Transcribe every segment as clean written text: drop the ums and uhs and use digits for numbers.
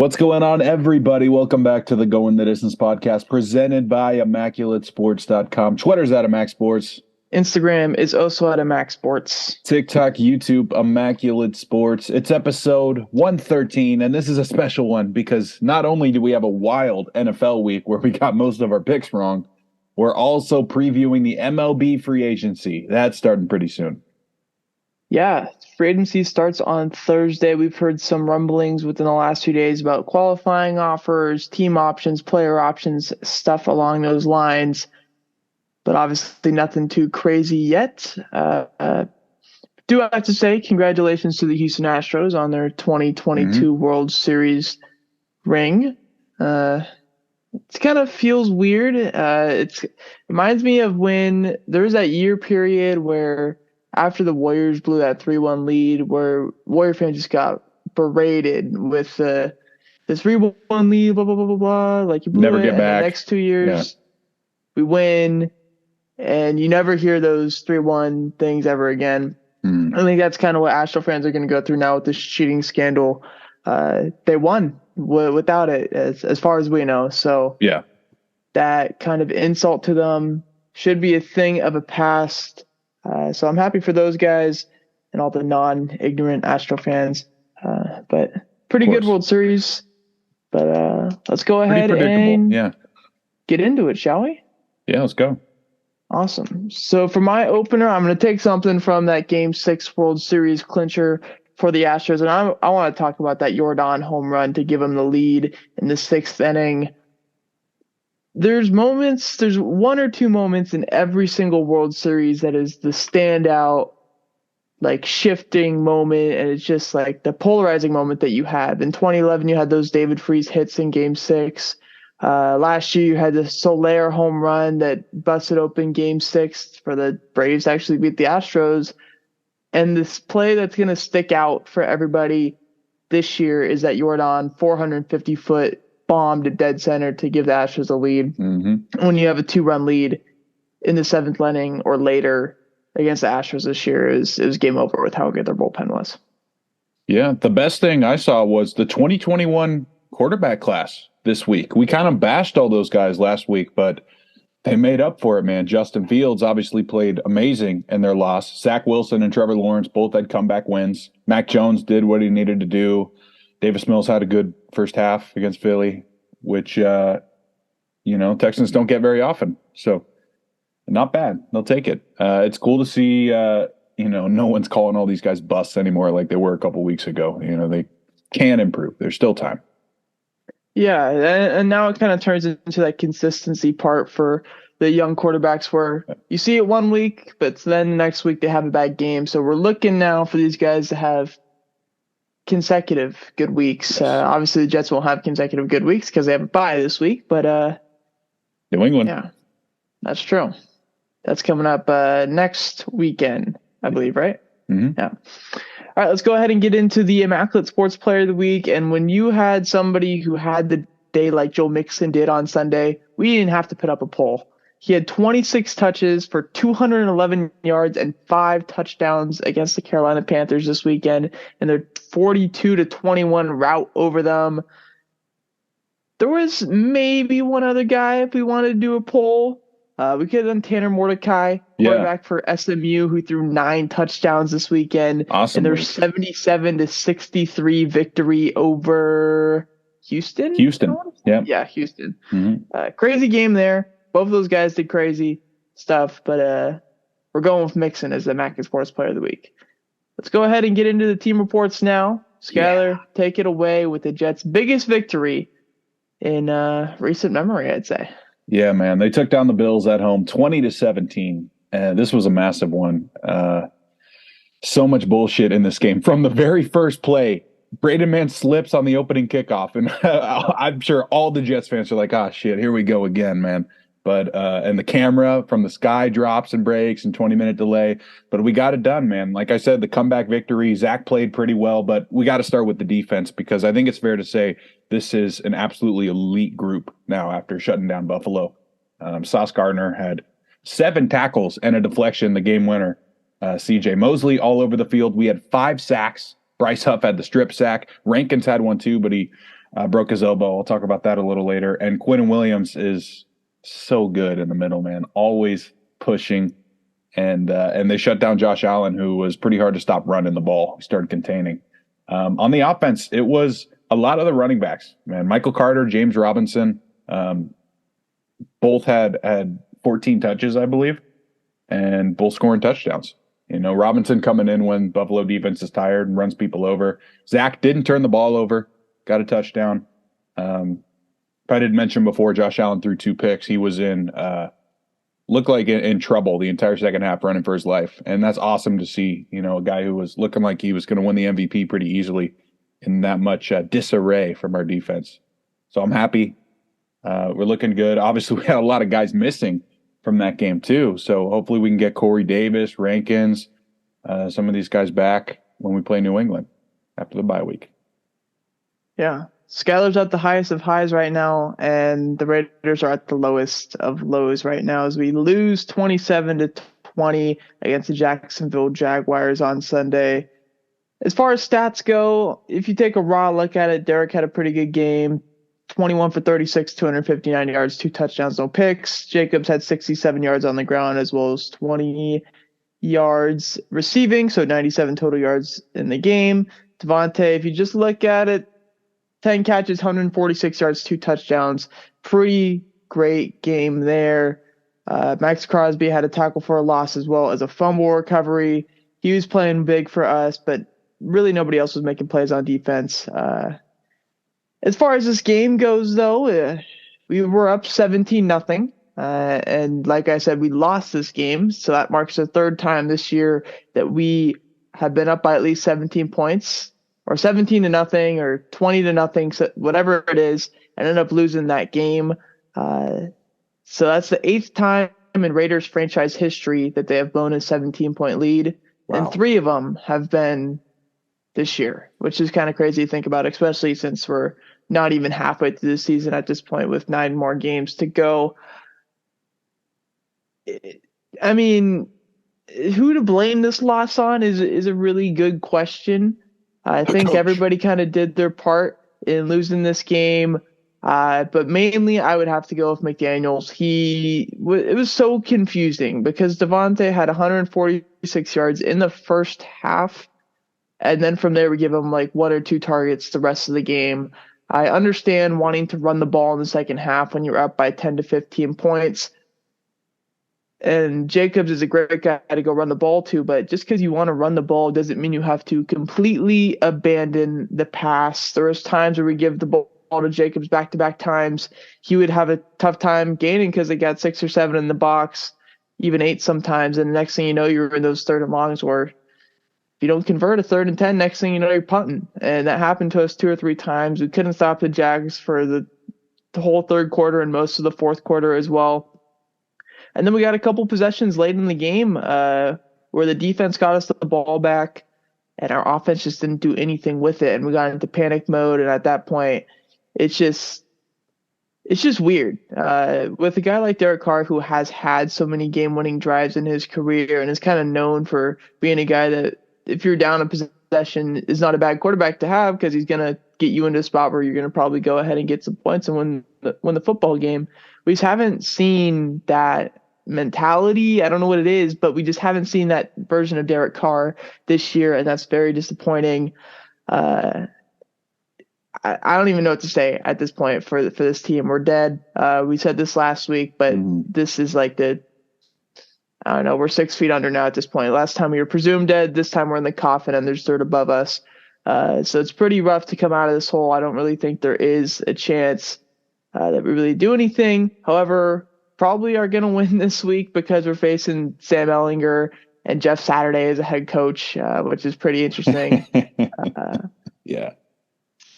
What's going on, everybody? Welcome back to the Going the Distance podcast presented by ImmaculateSports.com. Twitter's at Immac Sports. Instagram is also at Immac Sports. TikTok, YouTube, Immaculate Sports. It's episode 113, and this is a special one because not only do we have a wild NFL week where we got most of our picks wrong, we're also previewing the MLB free agency. That's starting pretty soon. Yeah, free agency starts on Thursday. We've heard some rumblings within the last 2 days about qualifying offers, team options, player options, stuff along those lines. But obviously nothing too crazy yet. Do I have to say congratulations to the Houston Astros on their 2022 World Series ring. It kind of feels weird. It reminds me of when there was that year period where after the Warriors blew that 3-1 lead, where Warrior fans just got berated with the 3-1 lead, blah, blah, blah, blah, blah. Like, you blew Never it, get and back. the next 2 years, we win, and you never hear those 3-1 things ever again. I think that's kind of what Astro fans are going to go through now with this cheating scandal. They won without it, as far as we know. So yeah, that kind of insult to them should be a thing of a past. So I'm happy for those guys and all the non-ignorant Astro fans. But pretty good World Series. But let's go ahead and get into it, shall we? Yeah, let's go. Awesome. So for my opener, I'm going to take something from that Game 6 World Series clincher for the Astros. And I want to talk about that Jordan home run to give them the lead in the 6th inning. There's one or two moments in every single World Series that is the standout, like, shifting moment, and it's just like the polarizing moment that you have. In 2011, you had those David Freese hits in Game 6. Last year, you had the Soler home run that busted open Game 6 for the Braves to actually beat the Astros. And this play that's going to stick out for everybody this year is that Jordan 450-foot bomb to dead center to give the Astros a lead. When you have a 2-run lead in the 7th inning or later against the Astros this year, it was game over with how good their bullpen was. Yeah, the best thing I saw was the 2021 quarterback class this week. We kind of bashed all those guys last week, but they made up for it, man. Justin Fields obviously played amazing in their loss. Zach Wilson and Trevor Lawrence both had comeback wins. Mac Jones did what he needed to do. Davis Mills had a good first half against Philly, which, Texans don't get very often. So not bad. They'll take it. It's cool to see, no one's calling all these guys busts anymore like they were a couple weeks ago. They can improve. There's still time. Yeah, and now it kind of turns into that consistency part for the young quarterbacks where you see it one week, but then the next week they have a bad game. So we're looking now for these guys to have consecutive good weeks. Yes. Obviously, the Jets won't have consecutive good weeks because they have a bye this week, but New England. Yeah, that's true. That's coming up next weekend, I believe, right? Yeah. All right, let's go ahead and get into the Immaculate Sports Player of the Week. And when you had somebody who had the day like Joe Mixon did on Sunday, we didn't have to put up a poll. He had 26 touches for 211 yards and 5 touchdowns against the Carolina Panthers this weekend in their 42-21 rout over them. There was maybe one other guy if we wanted to do a poll. We could have done Tanner Mordecai, quarterback for SMU, who threw 9 touchdowns this weekend. Awesome. In their 77-63 victory over Houston. Yeah, Houston. Crazy game there. Both of those guys did crazy stuff, but we're going with Mixon as the Immaculate Sports Player of the Week. Let's go ahead and get into the team reports now. Skyler, take it away with the Jets' biggest victory in recent memory, I'd say. Yeah, man. They took down the Bills at home 20-17. And this was a massive one. So much bullshit in this game. From the very first play, Braden Mann slips on the opening kickoff. And I'm sure all the Jets fans are like, shit, here we go again, man. But and the camera from the sky drops and breaks and 20-minute delay. But we got it done, man. Like I said, the comeback victory, Zach played pretty well, but we got to start with the defense because I think it's fair to say this is an absolutely elite group now after shutting down Buffalo. Sauce Gardner had 7 tackles and a deflection, the game winner. C.J. Mosley all over the field. We had 5 sacks. Bryce Huff had the strip sack. Rankins had one too, but he broke his elbow. I'll talk about that a little later. And Quinn Williams is so good in the middle, man. Always pushing. And they shut down Josh Allen, who was pretty hard to stop running the ball. He started containing. On the offense, it was a lot of the running backs, man. Michael Carter, James Robinson, both had 14 touches, I believe, and both scoring touchdowns. Robinson coming in when Buffalo defense is tired and runs people over. Zach didn't turn the ball over, got a touchdown. I did mention before, Josh Allen threw 2 picks. He was looked like in trouble the entire second half running for his life. And that's awesome to see, a guy who was looking like he was going to win the MVP pretty easily in that much disarray from our defense. So I'm happy. We're looking good. Obviously, we had a lot of guys missing from that game too. So hopefully we can get Corey Davis, Rankins, some of these guys back when we play New England after the bye week. Yeah. Skyler's at the highest of highs right now, and the Raiders are at the lowest of lows right now as we lose 27-20 against the Jacksonville Jaguars on Sunday. As far as stats go, if you take a raw look at it, Derek had a pretty good game. 21 for 36, 259 yards, 2 touchdowns, no picks. Jacobs had 67 yards on the ground as well as 20 yards receiving, so 97 total yards in the game. Devontae, if you just look at it, 10 catches, 146 yards, 2 touchdowns. Pretty great game there. Max Crosby had a tackle for a loss as well as a fumble recovery. He was playing big for us, but really nobody else was making plays on defense. As far as this game goes, though, we were up 17-0. And like I said, we lost this game. So that marks the 3rd time this year that we have been up by at least 17 points. Or 17-0 or 20-0, so whatever it is, and end up losing that game. So that's the 8th time in Raiders franchise history that they have blown a 17-point lead. Wow. And 3 of them have been this year, which is kind of crazy to think about, especially since we're not even halfway through the season at this point with 9 more games to go. I mean, who to blame this loss on is a really good question. I think everybody kind of did their part in losing this game, but mainly I would have to go with McDaniels. It was so confusing because Devontae had 146 yards in the first half, and then from there we give him like 1 or 2 targets the rest of the game. I understand wanting to run the ball in the second half when you're up by 10 to 15 points. And Jacobs is a great guy to go run the ball to, but just because you want to run the ball doesn't mean you have to completely abandon the pass. There was times where we give the ball to Jacobs back-to-back times. He would have a tough time gaining because they got 6 or 7 in the box, even 8 sometimes. And the next thing you know, you're in those 3rd and longs where if you don't convert a 3rd and 10, next thing you know, you're punting. And that happened to us 2 or 3 times. We couldn't stop the Jags for the whole 3rd quarter and most of the 4th quarter as well. And then we got a couple possessions late in the game where the defense got us the ball back and our offense just didn't do anything with it. And we got into panic mode. And at that point, it's just weird. With a guy like Derek Carr, who has had so many game-winning drives in his career and is kind of known for being a guy that if you're down a possession is not a bad quarterback to have because he's going to get you into a spot where you're going to probably go ahead and get some points and win the football game. We just haven't seen that mentality. I don't know what it is, but we just haven't seen that version of Derek Carr this year, and that's very disappointing. I don't even know what to say at this point for this team. We're dead. We said this last week, but this is like I don't know, we're 6 feet under now at this point. Last time we were presumed dead. This time we're in the coffin and there's dirt above us. So it's pretty rough to come out of this hole. I don't really think there is a chance that we really do anything. However, probably are going to win this week because we're facing Sam Ehlinger and Jeff Saturday as a head coach, which is pretty interesting. Yeah.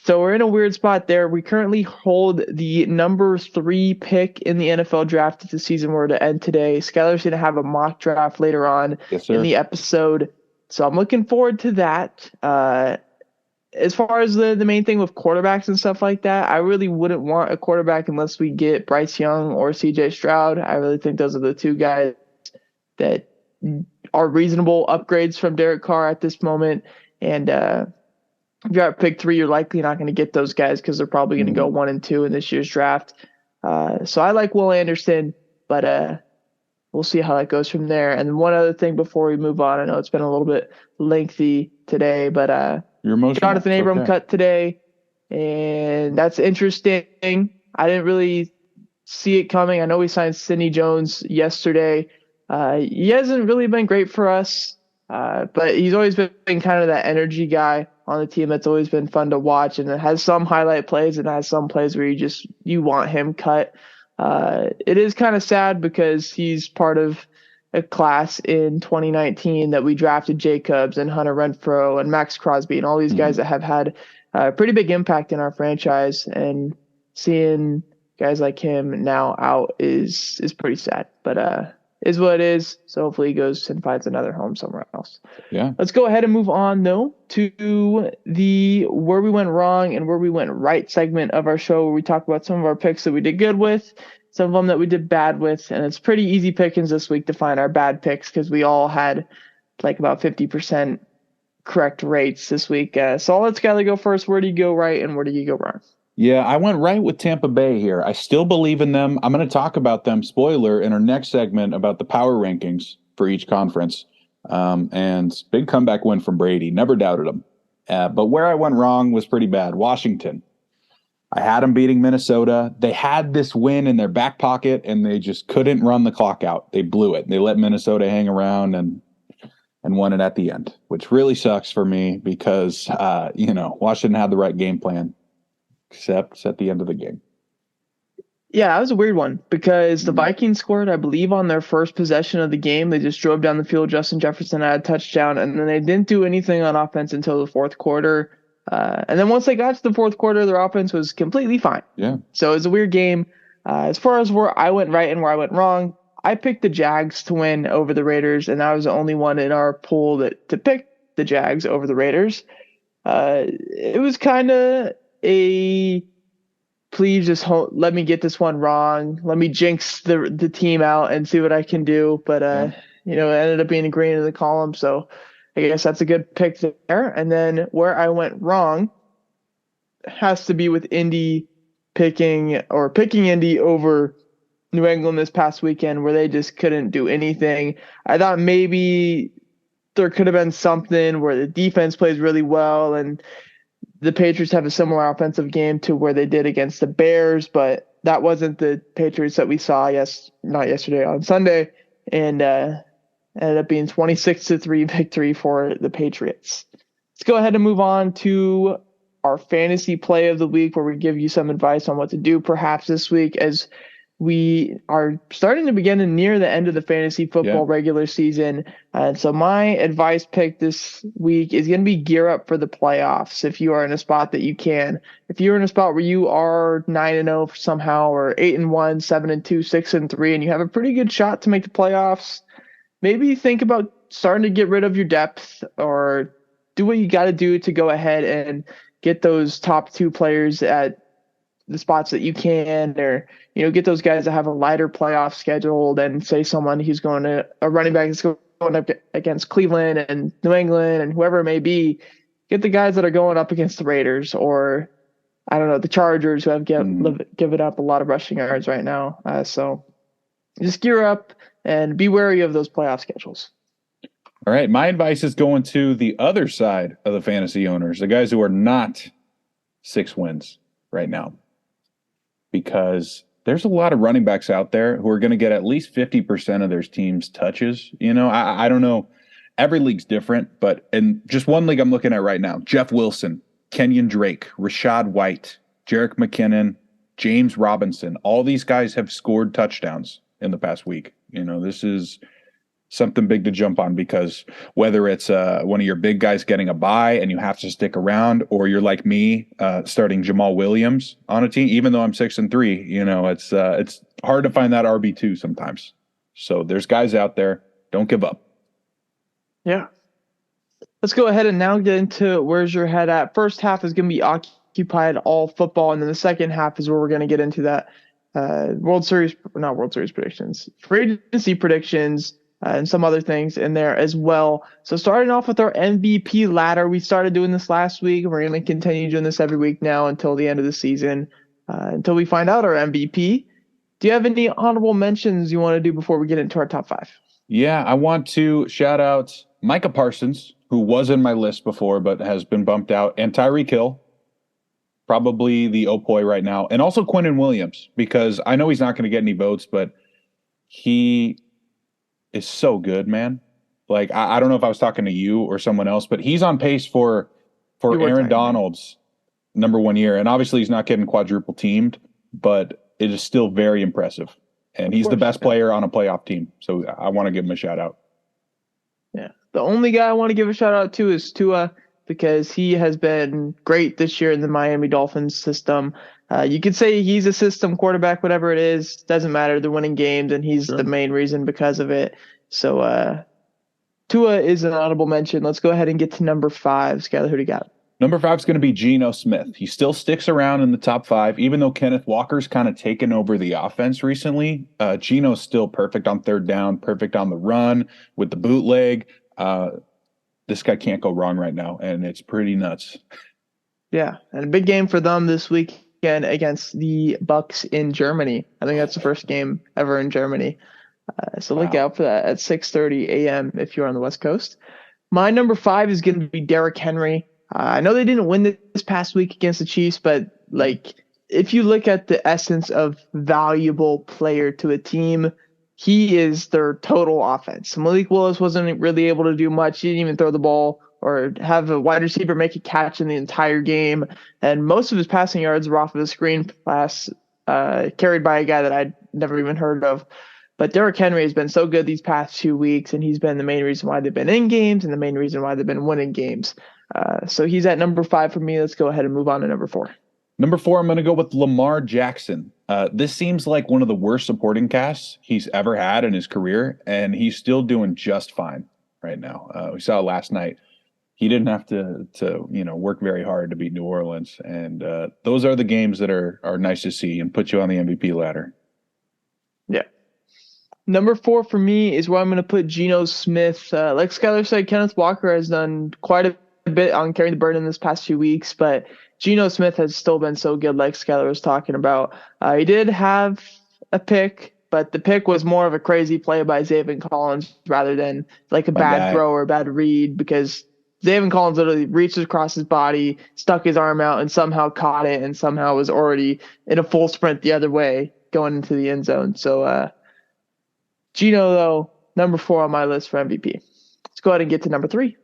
So we're in a weird spot there. We currently hold the number 3 pick in the NFL draft if the season were to end today. Skyler's going to have a mock draft later on in the episode. So I'm looking forward to that. As far as the main thing with quarterbacks and stuff like that, I really wouldn't want a quarterback unless we get Bryce Young or CJ Stroud. I really think those are the 2 guys that are reasonable upgrades from Derek Carr at this moment. And if you're at pick 3, you're likely not going to get those guys because they're probably going to go Mhm. 1 and 2 in this year's draft. So I like Will Anderson, but we'll see how that goes from there. And one other thing before we move on, I know it's been a little bit lengthy today, but You're emotional. Jonathan It's Abram okay. cut today, and that's interesting. I didn't really see it coming. I know we signed Sidney Jones yesterday. He hasn't really been great for us, but he's always been kind of that energy guy on the team that's always been fun to watch, and it has some highlight plays and has some plays where you want him cut. It is kind of sad because he's part of a class in 2019 that we drafted Jacobs and Hunter Renfroe and Max Crosby and all these guys Mhm. that have had a pretty big impact in our franchise. And seeing guys like him now out is pretty sad, but is what it is. So hopefully he goes and finds another home somewhere else. Yeah. Let's go ahead and move on though to the where we went wrong and where we went right segment of our show, where we talk about some of our picks that we did good with, some of them that we did bad with, and it's pretty easy pickings this week to find our bad picks because we all had like about 50% correct rates this week. So I'll let Skyler go first. Where do you go right and where do you go wrong? Yeah, I went right with Tampa Bay here. I still believe in them. I'm going to talk about them, spoiler, in our next segment about the power rankings for each conference. And big comeback win from Brady. Never doubted him. But where I went wrong was pretty bad. Washington. I had them beating Minnesota. They had this win in their back pocket, and they just couldn't run the clock out. They blew it. They let Minnesota hang around and won it at the end, which really sucks for me because, Washington had the right game plan, except at the end of the game. Yeah, that was a weird one because the Mhm. Vikings scored, I believe, on their first possession of the game. They just drove down the field. Justin Jefferson had a touchdown, and then they didn't do anything on offense until the fourth quarter. And then once they got to the fourth quarter, their offense was completely fine. Yeah. So it was a weird game. As far as where I went right and where I went wrong, I picked the Jags to win over the Raiders, and I was the only one in our pool to pick the Jags over the Raiders. It was kind of a please just let me get this one wrong. Let me jinx the team out and see what I can do. But Yeah. it ended up being a green in the column, so I guess that's a good pick there. And then where I went wrong has to be with Indy picking Indy over New England this past weekend, where they just couldn't do anything. I thought maybe there could have been something where the defense plays really well and the Patriots have a similar offensive game to where they did against the Bears, but that wasn't the Patriots that we saw not yesterday, on Sunday, and ended up being 26-3 victory for the Patriots. Let's go ahead and move on to our fantasy play of the week, where we give you some advice on what to do perhaps this week, as we are starting to begin near the end of the fantasy football regular season. And so my advice pick this week is going to be gear up for the playoffs. If you are in a spot that you can, if you're in a spot where you are 9-0 somehow, or 8-1, 7-2, 6-3, and you have a pretty good shot to make the playoffs, maybe think about starting to get rid of your depth, or do what you got to do to go ahead and get those top 2 players at the spots that you can, or get those guys that have a lighter playoff schedule than, say, someone who's going to a running back that's going up against Cleveland and New England and whoever it may be. Get the guys that are going up against the Raiders, or I don't know, the Chargers, who have given up a lot of rushing yards right now. So just gear up and be wary of those playoff schedules. All right. My advice is going to the other side of the fantasy owners, the guys who are not 6 wins right now, because there's a lot of running backs out there who are going to get at least 50% of their team's touches. I don't know. Every league's different, but in just one league I'm looking at right now, Jeff Wilson, Kenyon Drake, Rashad White, Jerick McKinnon, James Robinson, all these guys have scored touchdowns in the past week. This is something big to jump on, because whether it's one of your big guys getting a bye and you have to stick around, or you're like me, starting Jamal Williams on a team, even though I'm 6-3, it's hard to find that RB2 sometimes. So there's guys out there. Don't give up. Yeah. Let's go ahead and now get into where's your head at. First half is going to be occupied all football, and then the second half is where we're going to get into that not World Series predictions, free agency predictions, and some other things in there as well. So starting off with our MVP ladder, we started doing this last week. We're going to continue doing this every week now until the end of the season, until we find out our MVP. Do you have any honorable mentions you want to do before we get into our top 5? Yeah, I want to shout out Micah Parsons, who was in my list before but has been bumped out, and Tyreek Hill, probably the Opoi right now, and also Quinnen Williams, because I know he's not going to get any votes, but he is so good, man. Like, I don't know if I was talking to you or someone else, but he's on pace for Aaron Donald's #1 year. And obviously he's not getting quadruple teamed, but it is still very impressive. And he's the best player on a playoff team. So I want to give him a shout out. Yeah. The only guy I want to give a shout out to is Tua, because he has been great this year in the Miami Dolphins system. You could say he's a system quarterback, whatever it is. Doesn't matter. They're winning games, and he's the main reason because of it. So Tua is an honorable mention. Let's go ahead and get to number 5. Skyler, who do you got? Number 5 is going to be Geno Smith. He still sticks around in the top 5, even though Kenneth Walker's kind of taken over the offense recently. Geno's still perfect on third down, perfect on the run with the bootleg. This guy can't go wrong right now, and it's pretty nuts. Yeah, and a big game for them this weekend against the Bucks in Germany. I think that's the first game ever in Germany. So look out for that at 6:30 a.m. if you're on the West Coast. My number 5 is going to be Derrick Henry. I know they didn't win this past week against the Chiefs, but like if you look at the essence of valuable player to a team, he is their total offense. Malik Willis wasn't really able to do much. He didn't even throw the ball or have a wide receiver make a catch in the entire game. And most of his passing yards were off of a screen pass carried by a guy that I'd never even heard of. But Derrick Henry has been so good these past 2 weeks, and he's been the main reason why they've been in games and the main reason why they've been winning games. So he's at number 5 for me. Let's go ahead and move on to number 4. Number 4, I'm going to go with Lamar Jackson. This seems like one of the worst supporting casts he's ever had in his career, and he's still doing just fine right now. We saw it last night. He didn't have to work very hard to beat New Orleans, and those are the games that are nice to see and put you on the MVP ladder. Yeah. Number 4 for me is where I'm going to put Geno Smith. Like Skyler said, Kenneth Walker has done quite a bit on carrying the burden this past 2 weeks, but Geno Smith has still been so good, like Skyler was talking about. He did have a pick, but the pick was more of a crazy play by Zaven Collins rather than like a bad throw or a bad read, because Zaven Collins literally reached across his body, stuck his arm out, and somehow caught it, and somehow was already in a full sprint the other way going into the end zone. So Geno, though, number 4 on my list for MVP. Let's go ahead and get to number 3.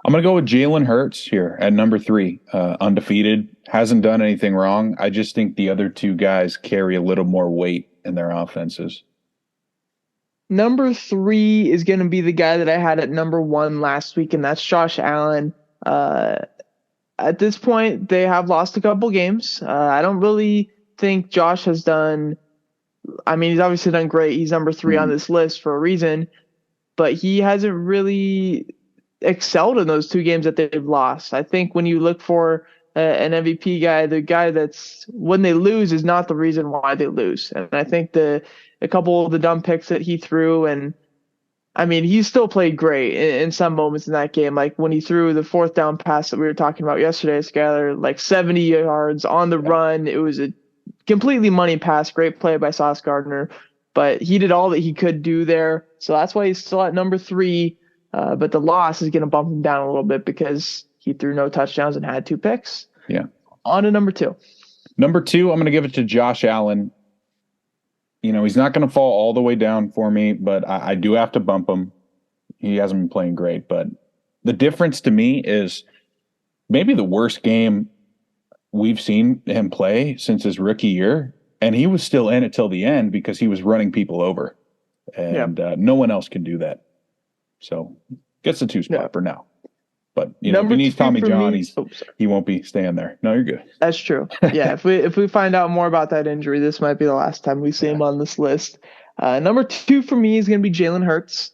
I'm going to go with Jalen Hurts here at number 3. Undefeated, hasn't done anything wrong. I just think the other 2 guys carry a little more weight in their offenses. Number 3 is going to be the guy that I had at number 1 last week, and that's Josh Allen. At this point, they have lost a couple games. I don't really think Josh has done – I mean, he's obviously done great. He's number 3 on this list for a reason, but he hasn't really excelled in those 2 games that they've lost. I think when you look for an MVP guy, the guy that's when they lose is not the reason why they lose. And I think a couple of the dumb picks that he threw, and I mean, he still played great in some moments in that game. Like when he threw the 4th down pass that we were talking about yesterday, Skyler, like 70 yards on the run. It was a completely money pass, great play by Sauce Gardner, but he did all that he could do there. So that's why he's still at number 3. But the loss is going to bump him down a little bit because he threw no touchdowns and had 2 picks. Yeah. On to number 2. Number 2, I'm going to give it to Josh Allen. You know, he's not going to fall all the way down for me, but I do have to bump him. He hasn't been playing great, but the difference to me is maybe the worst game we've seen him play since his rookie year, and he was still in it till the end because he was running people over, and no one else can do that. So gets the 2 spot for now. But you know, if he needs Tommy John, he won't be staying there. No, you're good. That's true. Yeah, if we find out more about that injury, this might be the last time we see him on this list. Number 2 for me is going to be Jalen Hurts.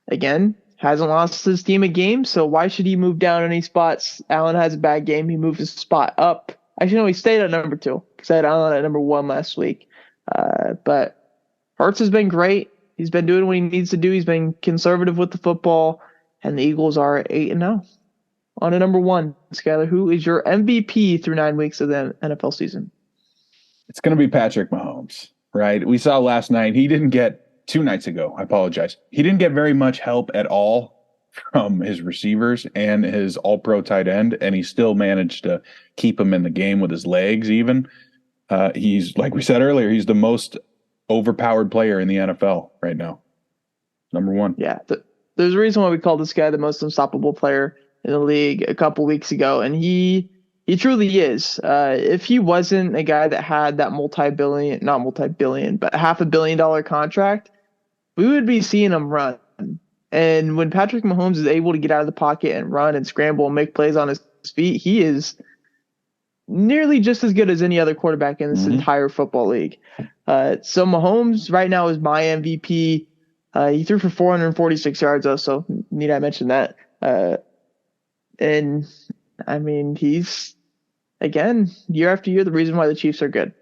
Again, hasn't lost his team a game, so why should he move down any spots? Allen has a bad game. He moved his spot up. Actually, no, he stayed at number 2 because I had Allen at number 1 last week. But Hurts has been great. He's been doing what he needs to do. He's been conservative with the football, and the Eagles are 8-0. On to number 1, Skylar, who is your MVP through 9 weeks of the NFL season? It's going to be Patrick Mahomes, right? We saw last night. He didn't get 2 nights ago. I apologize. He didn't get very much help at all from his receivers and his all-pro tight end, and he still managed to keep him in the game with his legs even. He's, like we said earlier, he's the most overpowered player in the NFL right now. Number 1. Yeah, there's a reason why we called this guy the most unstoppable player in the league a couple weeks ago, and he truly is. If he wasn't a guy that had that not multi-billion, but $500 million contract, we would be seeing him run. And when Patrick Mahomes is able to get out of the pocket and run and scramble and make plays on his feet, he is nearly just as good as any other quarterback in this entire football league. So Mahomes right now is my MVP. He threw for 446 yards, though, so need I mention that? And I mean, he's, again, year after year, the reason why the Chiefs are good.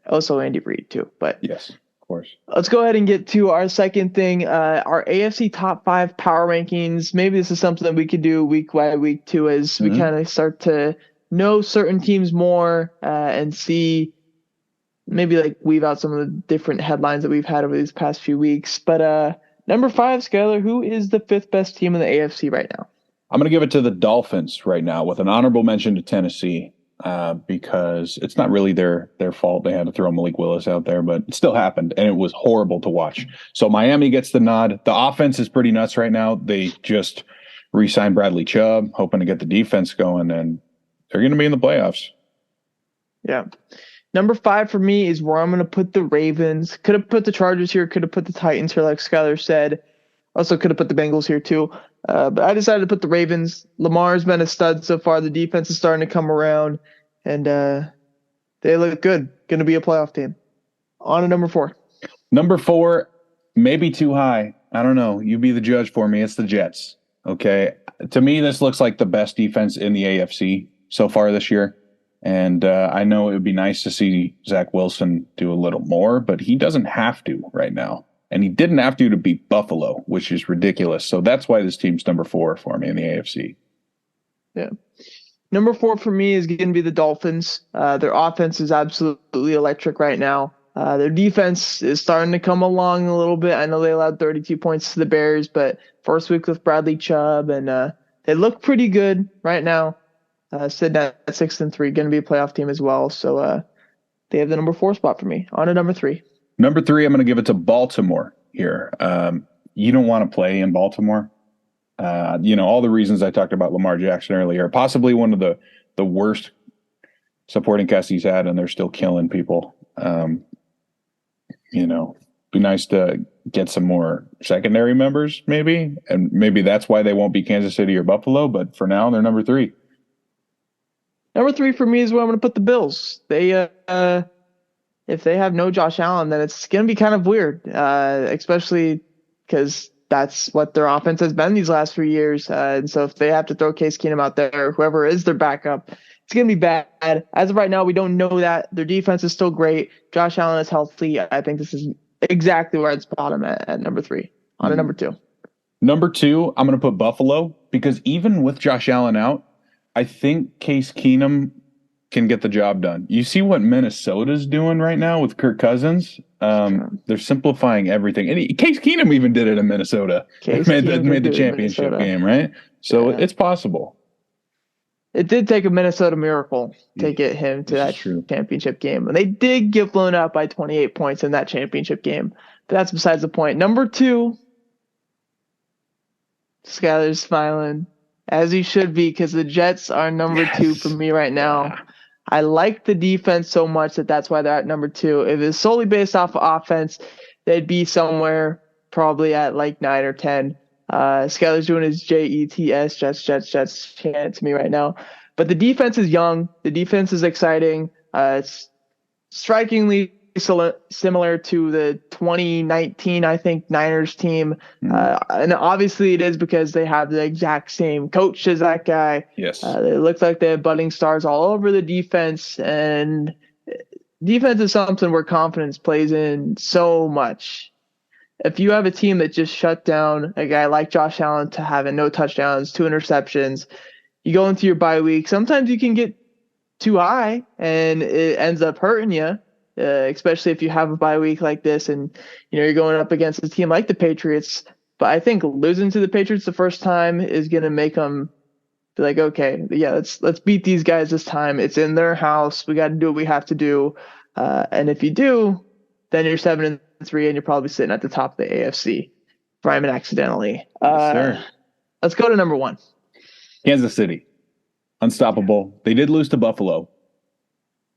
Also Andy Reid, too. But yes, of course. Let's go ahead and get to our second thing, our AFC top 5 power rankings. Maybe this is something that we could do week by week, too, as we kind of start to know certain teams more and see, maybe like weave out some of the different headlines that we've had over these past few weeks. But number 5, Skylar, who is the 5th best team in the AFC right now? I'm going to give it to the Dolphins right now with an honorable mention to Tennessee because it's not really their fault. They had to throw Malik Willis out there, but it still happened, and it was horrible to watch. So Miami gets the nod. The offense is pretty nuts right now. They just re-signed Bradley Chubb, hoping to get the defense going, and they're going to be in the playoffs. Yeah. Number 5 for me is where I'm going to put the Ravens. Could have put the Chargers here. Could have put the Titans here, like Skylar said. Also could have put the Bengals here too. But I decided to put the Ravens. Lamar's been a stud so far. The defense is starting to come around. And they look good. Going to be a playoff team. On to number 4. Number 4, maybe too high. I don't know. You be the judge for me. It's the Jets. Okay. To me, this looks like the best defense in the AFC so far this year. And I know it would be nice to see Zach Wilson do a little more, but he doesn't have to right now. And he didn't have to beat Buffalo, which is ridiculous. So that's why this team's number 4 for me in the AFC. Yeah. Number 4 for me is going to be the Dolphins. Their offense is absolutely electric right now. Their defense is starting to come along a little bit. I know they allowed 32 points to the Bears, but first week with Bradley Chubb, and they look pretty good right now. Sitting at 6-3, going to be a playoff team as well. So they have the number 4 spot for me. On to number 3. Number 3, I'm going to give it to Baltimore here. You don't want to play in Baltimore. All the reasons I talked about Lamar Jackson earlier, possibly one of the worst supporting cast he's had, and they're still killing people. Be nice to get some more secondary members maybe, and maybe that's why they won't be Kansas City or Buffalo, but for now, they're number 3. Number 3 for me is where I'm going to put the Bills. They if they have no Josh Allen, then it's going to be kind of weird, especially because that's what their offense has been these last few years. And so if they have to throw Case Keenum out there, whoever is their backup, it's going to be bad. As of right now, we don't know that. Their defense is still great. Josh Allen is healthy. I think this is exactly where I'd spot him at number 3. On to number 2. Number 2, I'm going to put Buffalo because even with Josh Allen out, I think Case Keenum can get the job done. You see what Minnesota's doing right now with Kirk Cousins? They're simplifying everything. And Case Keenum even did it in Minnesota. Made the championship game, right? So it's possible. It did take a Minnesota miracle to get him to that championship game. And they did get blown out by 28 points in that championship game. But that's besides the point. Number 2, Skyler's smiling, as he should be, because the Jets are number 2 for me right now. Yeah. I like the defense so much that's why they're at number 2. If it's solely based off of offense, they'd be somewhere probably at like 9 or 10. Skyler's doing his JETS, Jets chant to me right now. But the defense is young. The defense is exciting. It's strikingly similar to the 2019, I think, Niners team. And obviously it is because they have the exact same coach as that guy. Yes. They look like they have budding stars all over the defense. And defense is something where confidence plays in so much. if you have a team that just shut down a guy like Josh Allen to having no touchdowns, 2 interceptions, you go into your bye week, sometimes you can get too high and it ends up hurting you, especially if you have a bye week like this and you're going up against a team like the Patriots. But I think losing to the Patriots the first time is going to make them be like, okay, yeah, let's beat these guys this time. It's in their house. We got to do what we have to do. And if you do, then you're 7-3 and you're probably sitting at the top of the AFC, rhyming accidentally. Yes, sir. Let's go to number 1. Kansas City. Unstoppable. They did lose to Buffalo.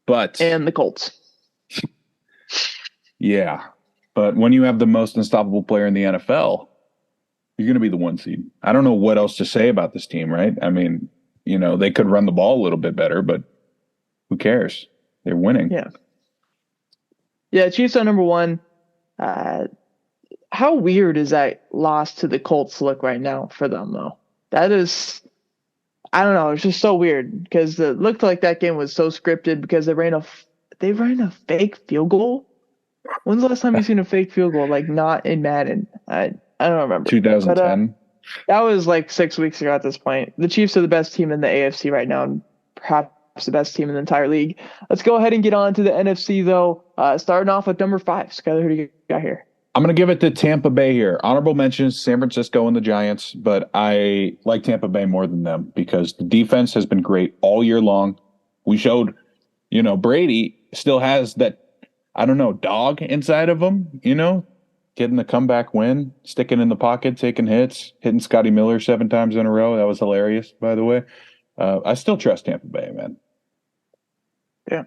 And the Colts. Yeah. But when you have the most unstoppable player in the NFL, you're going to be the 1 seed. I don't know what else to say about this team, right? I mean, they could run the ball a little bit better, but who cares? They're winning. Yeah. Yeah, Chiefs are number 1. How weird is that loss to the Colts look right now for them, though? That is, I don't know. It's just so weird because it looked like that game was so scripted because they ran a fake field goal. When's the last time you've seen a fake field goal? Like not in Madden. I don't remember. 2010. But, that was like 6 weeks ago at this point. The Chiefs are the best team in the AFC right now, and perhaps the best team in the entire league. Let's go ahead and get on to the NFC, though. Starting off with number 5. Skyler, who do you got here? I'm going to give it to Tampa Bay here. Honorable mentions, San Francisco and the Giants, but I like Tampa Bay more than them because the defense has been great all year long. We showed, Brady still has that, I don't know, dog inside of him, getting the comeback win, sticking in the pocket, taking hits, hitting Scotty Miller 7 times in a row. That was hilarious, by the way. I still trust Tampa Bay, man. Yeah.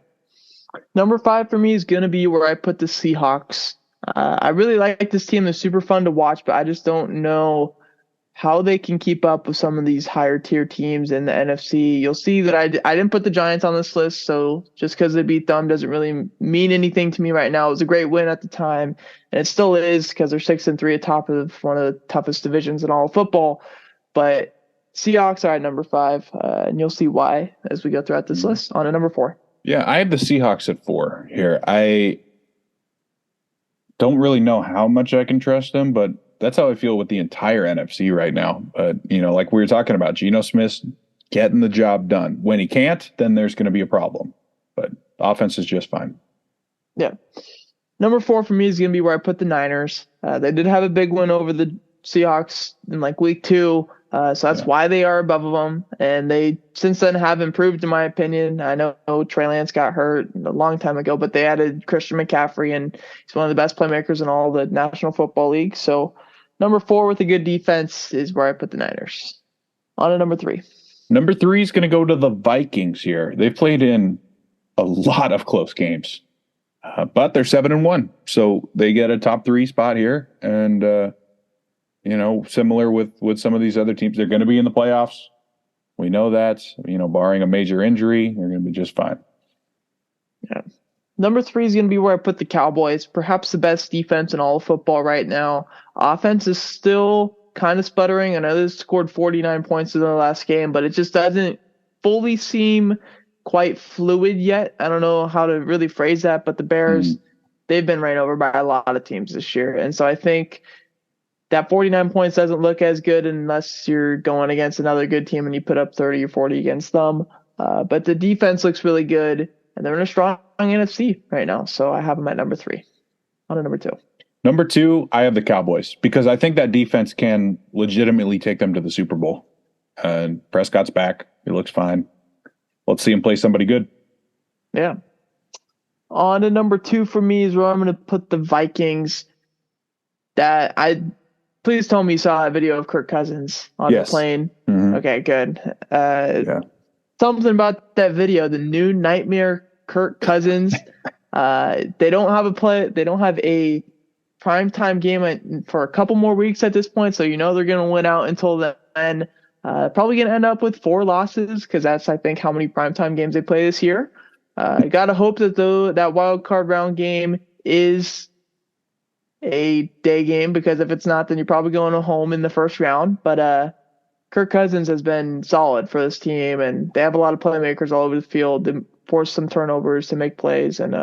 Number 5 for me is going to be where I put the Seahawks. I really like this team. They're super fun to watch, but I just don't know how they can keep up with some of these higher tier teams in the NFC. You'll see that I didn't put the Giants on this list, so just because they beat them doesn't really mean anything to me right now. It was a great win at the time, and it still is because they're 6-3 atop of one of the toughest divisions in all of football. But Seahawks are at number 5, and you'll see why as we go throughout this list. On to number 4. Yeah, I have the Seahawks at 4 here. I don't really know how much I can trust them, but that's how I feel with the entire NFC right now. But, like we were talking about, Geno Smith getting the job done. When he can't, then there's going to be a problem. But offense is just fine. Yeah. Number 4 for me is going to be where I put the Niners. They did have a big win over the Seahawks in week 2. So that's why they are above them. And they since then have improved, in my opinion. I know Trey Lance got hurt a long time ago, but they added Christian McCaffrey, and he's one of the best playmakers in all the National Football League. So number 4 with a good defense is where I put the Niners. On to number 3. Number 3 is going to go to the Vikings here. They've played in a lot of close games, but they're 7-1. So they get a top 3 spot here. And, similar with some of these other teams, they're going to be in the playoffs. We know that, barring a major injury, they're going to be just fine. Yeah. Number 3 is going to be where I put the Cowboys, perhaps the best defense in all of football right now. Offense is still kind of sputtering. I know they scored 49 points in their last game, but it just doesn't fully seem quite fluid yet. I don't know how to really phrase that, but the Bears, they've been ran over by a lot of teams this year. And so I think that 49 points doesn't look as good unless you're going against another good team and you put up 30 or 40 against them. But the defense looks really good, and they're in a strong NFC right now. So I have them at number 3. On to number 2. Number 2, I have the Cowboys because I think that defense can legitimately take them to the Super Bowl. And Prescott's back. He looks fine. Let's see him play somebody good. Yeah. On to number 2 for me is where I'm going to put the Vikings. Please tell me you saw that video of Kirk Cousins on the plane. Mm-hmm. Okay, good. Something about that video, the new nightmare Kirk Cousins. They don't have a primetime game for a couple more weeks at this point, so they're going to win out until then. Probably going to end up with 4 losses because that's, I think, how many primetime games they play this year. I got to hope that that wild card round game is a day game, because if it's not, then you're probably going home in the first round. But Kirk Cousins has been solid for this team, and they have a lot of playmakers all over the field to force some turnovers to make plays, and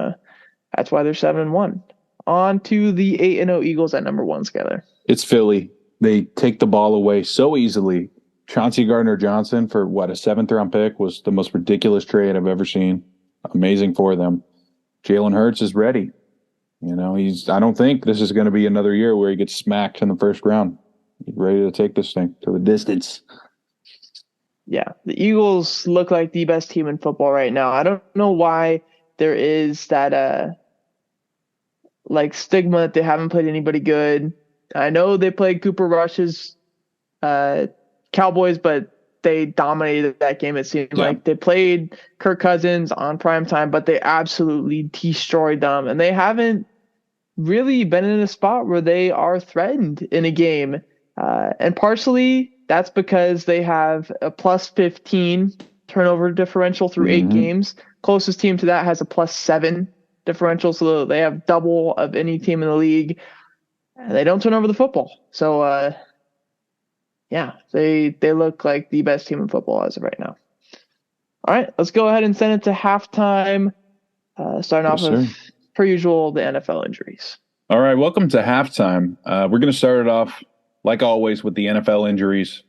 that's why they're 7-1. On to the 8-0 Eagles at number 1, Skyler. It's Philly. They take the ball away so easily. Chauncey Gardner-Johnson for a 7th-round pick was the most ridiculous trade I've ever seen. Amazing for them. Jalen Hurts is ready. I don't think this is going to be another year where he gets smacked in the first round. He's ready to take this thing to the distance. Yeah, the Eagles look like the best team in football right now. I don't know why there is that stigma that they haven't played anybody good. I know they played Cooper Rush's Cowboys, but they dominated that game. It seemed like they played Kirk Cousins on primetime, but they absolutely destroyed them. And they haven't really been in a spot where they are threatened in a game. And partially that's because they have a plus 15 turnover differential through 8 games. Closest team to that has a plus 7 differential. So they have double of any team in the league. And they don't turn over the football. So, they look like the best team in football as of right now. All right, let's go ahead and send it to halftime. Starting off with, per usual, the NFL injuries. All right, welcome to halftime. We're going to start it off, like always, with the NFL injuries.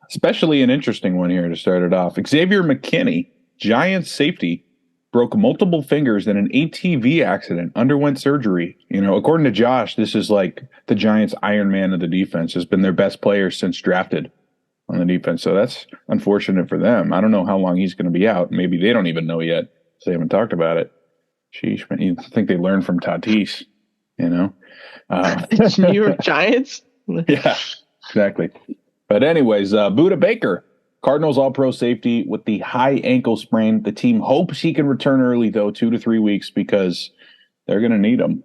Especially an interesting one here to start it off. Xavier McKinney, Giants safety, broke multiple fingers in an ATV accident, underwent surgery. According to Josh, this is like the Giants' Iron Man of the defense, has been their best player since drafted on the defense. So that's unfortunate for them. I don't know how long he's going to be out. Maybe they don't even know yet. So they haven't talked about it. Sheesh, man, you think they learned from Tatis, New York Giants? Yeah, exactly. But anyways, Budda Baker, Cardinals all-pro safety with the high ankle sprain. The team hopes he can return early, though, 2 to 3 weeks, because they're going to need him.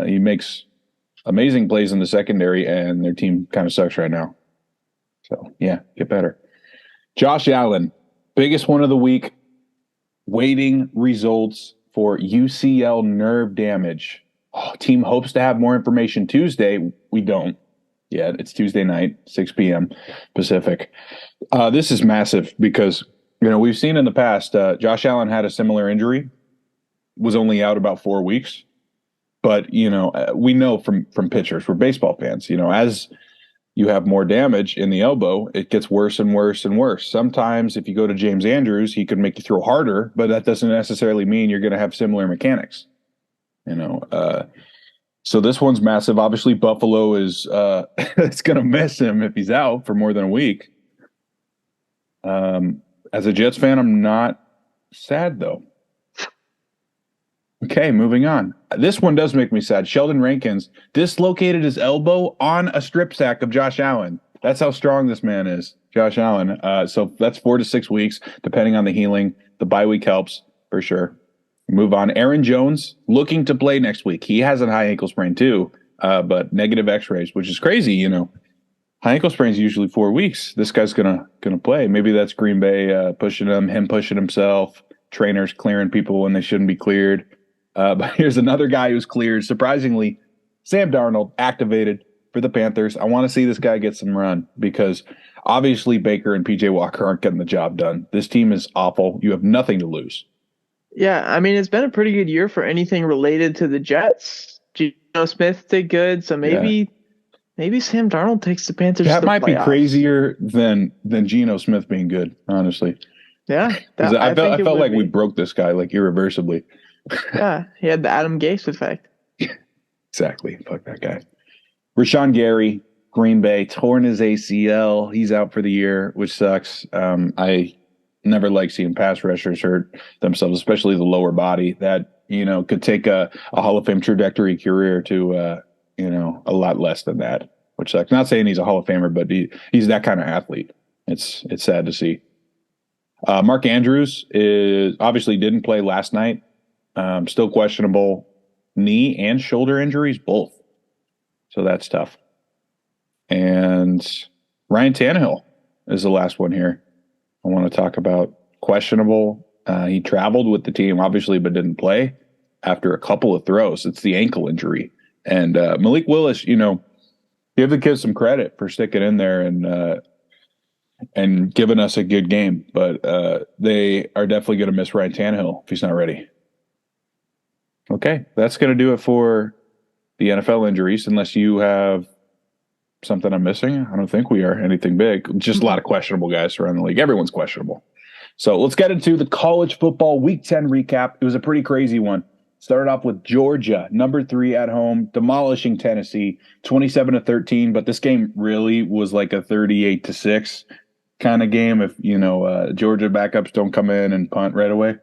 He makes amazing plays in the secondary, and their team kind of sucks right now. So, yeah, get better. Josh Allen, biggest one of the week, waiting results for UCL nerve damage. Team hopes to have more information Tuesday. We don't yet. It's Tuesday night, 6 p.m. Pacific. This is massive because, we've seen in the past, Josh Allen had a similar injury, was only out about 4 weeks. But, we know from pitchers, we're baseball fans, as you have more damage in the elbow, it gets worse and worse and worse. Sometimes if you go to James Andrews, he could make you throw harder, but that doesn't necessarily mean you're going to have similar mechanics. So this one's massive. Obviously, Buffalo is it's going to miss him if he's out for more than a week. As a Jets fan, I'm not sad, though. Okay, moving on. This one does make me sad. Sheldon Rankins dislocated his elbow on a strip sack of Josh Allen. That's how strong this man is, Josh Allen. So that's 4 to 6 weeks, depending on the healing. The bye week helps, for sure. Move on. Aaron Jones looking to play next week. He has a high ankle sprain too, but negative X-rays, which is crazy. High ankle sprain is usually 4 weeks. This guy's gonna play. Maybe that's Green Bay pushing him pushing himself. Trainers clearing people when they shouldn't be cleared. But here's another guy who's cleared. Surprisingly, Sam Darnold activated for the Panthers. I want to see this guy get some run because obviously Baker and PJ Walker aren't getting the job done. This team is awful. You have nothing to lose. Yeah, I mean, it's been a pretty good year for anything related to the Jets. Geno Smith did good, so maybe Sam Darnold takes the Panthers that to the might playoffs. Be crazier than Geno Smith being good, honestly. Yeah. I felt like we broke this guy like irreversibly. Yeah, he had the Adam Gase effect. Exactly. Fuck that guy. Rashawn Gary, Green Bay, torn his ACL. He's out for the year, which sucks. I never like seeing pass rushers hurt themselves, especially the lower body. That, could take a Hall of Fame trajectory career to, a lot less than that, which sucks. Not saying he's a Hall of Famer, but he's that kind of athlete. It's sad to see. Mark Andrews obviously didn't play last night. Still questionable knee and shoulder injuries, both. So that's tough. And Ryan Tannehill is the last one here I want to talk about. Questionable. He traveled with the team, obviously, but didn't play after a couple of throws. It's the ankle injury. And Malik Willis, give the kids some credit for sticking in there and giving us a good game. But they are definitely going to miss Ryan Tannehill if he's not ready. Okay, that's going to do it for the NFL injuries, unless you have something I'm missing. I don't think we are anything big. Just a lot of questionable guys around the league. Everyone's questionable. So let's get into the college football Week 10 recap. It was a pretty crazy one. Started off with Georgia, number 3 at home, demolishing Tennessee, 27-13. But this game really was like a 38-6 kind of game if, Georgia backups don't come in and punt right away.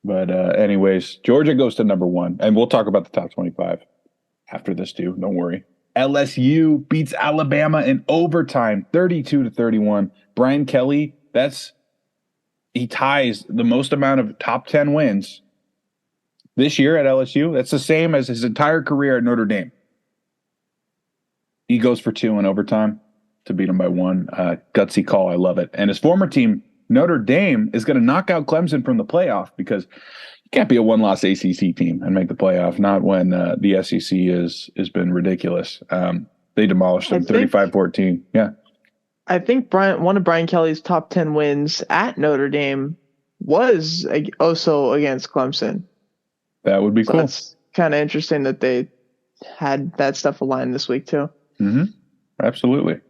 But anyways, Georgia goes to number 1. And we'll talk about the top 25 after this too. Don't worry. LSU beats Alabama in overtime, 32-31. Brian Kelly, he ties the most amount of top 10 wins this year at LSU. That's the same as his entire career at Notre Dame. He goes for 2 in overtime to beat him by 1. Gutsy call. I love it. And his former team, Notre Dame, is going to knock out Clemson from the playoff because you can't be a 1-loss ACC team and make the playoff, not when the SEC has been ridiculous. They demolished them 35-14. Yeah. I think one of Brian Kelly's top 10 wins at Notre Dame was also against Clemson. That would be cool. It's kind of interesting that they had that stuff aligned this week too. Mm-hmm. Absolutely.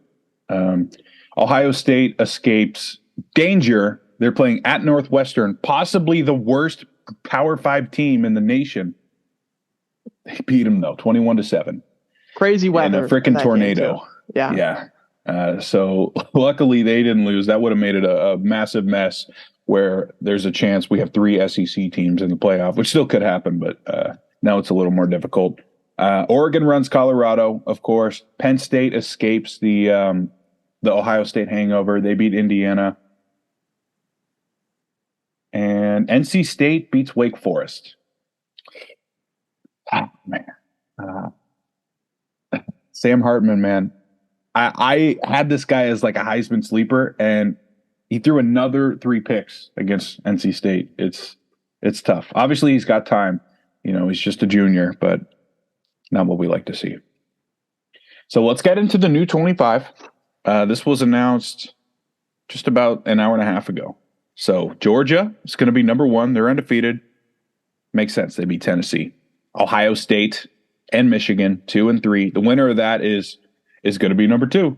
Ohio State escapes danger. They're playing at Northwestern, possibly the worst Power 5 team in the nation. They beat them though, 21-7. Crazy weather. And a freaking tornado. Yeah. So luckily they didn't lose. That would have made it a massive mess where there's a chance we have 3 SEC teams in the playoff, which still could happen, but now it's a little more difficult. Oregon runs Colorado, of course. Penn State escapes the Ohio State hangover. They beat Indiana. And NC State beats Wake Forest. Man. Sam Hartman, man. I had this guy as like a Heisman sleeper, and he threw another 3 picks against NC State. It's tough. Obviously, he's got time. He's just a junior, but not what we like to see. So let's get into the new 25. This was announced just about an hour and a half ago. So Georgia is going to be number 1. They're undefeated. Makes sense. They beat Tennessee. Ohio State and Michigan, 2 and 3. The winner of that is going to be number 2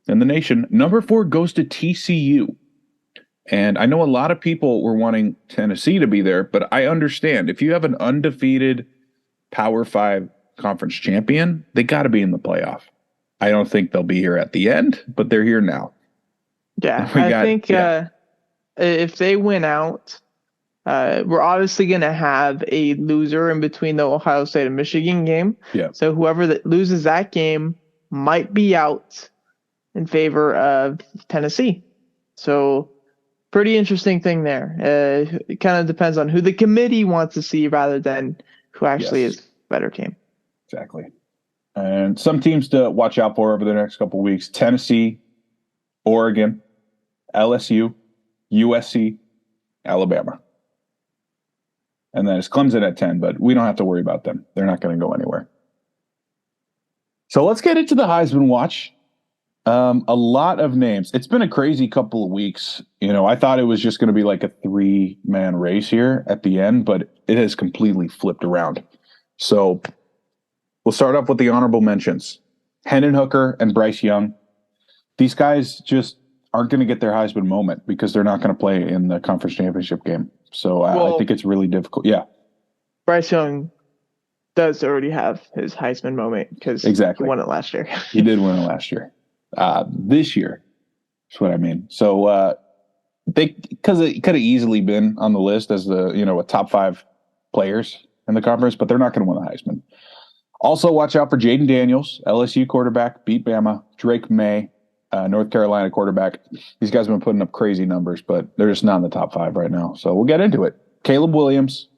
in the nation. Number 4 goes to TCU. And I know a lot of people were wanting Tennessee to be there, but I understand if you have an undefeated Power 5 conference champion, they got to be in the playoff. I don't think they'll be here at the end, but they're here now. Yeah, I think if they win out, we're obviously going to have a loser in between the Ohio State and Michigan game. Yeah. So whoever that loses that game might be out in favor of Tennessee. So pretty interesting thing there. It kind of depends on who the committee wants to see rather than who actually is a better team. Exactly. And some teams to watch out for over the next couple of weeks: Tennessee, Oregon, LSU, USC, Alabama. And then it's Clemson at 10, but we don't have to worry about them. They're not going to go anywhere. So let's get into the Heisman Watch. A lot of names. It's been a crazy couple of weeks. I thought it was just going to be like a 3-man race here at the end, but it has completely flipped around. So we'll start off with the honorable mentions. Hendon Hooker and Bryce Young. These guys just aren't going to get their Heisman moment because they're not going to play in the conference championship game. So I think it's really difficult. Yeah. Bryce Young does already have his Heisman moment because he won it last year. He did win it last year. This year is what I mean. So because it could have easily been on the list as a top 5 players in the conference, but they're not going to win the Heisman. Also, watch out for Jaden Daniels, LSU quarterback, beat Bama. Drake May, North Carolina quarterback. These guys have been putting up crazy numbers, but they're just not in the top 5 right now. So we'll get into it. Caleb Williams,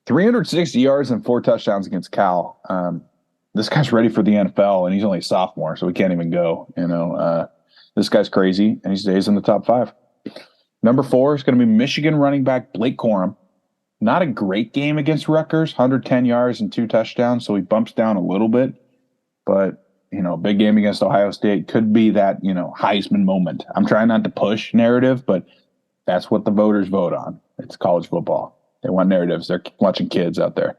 360 yards and 4 touchdowns against Cal. This guy's ready for the NFL, and he's only a sophomore, so he can't even go. This guy's crazy, and he stays in the top 5. Number 4 is going to be Michigan running back Blake Corum. Not a great game against Rutgers, 110 yards and 2 touchdowns, so he bumps down a little bit. But, big game against Ohio State could be that, Heisman moment. I'm trying not to push narrative, but that's what the voters vote on. It's college football. They want narratives. They're watching kids out there.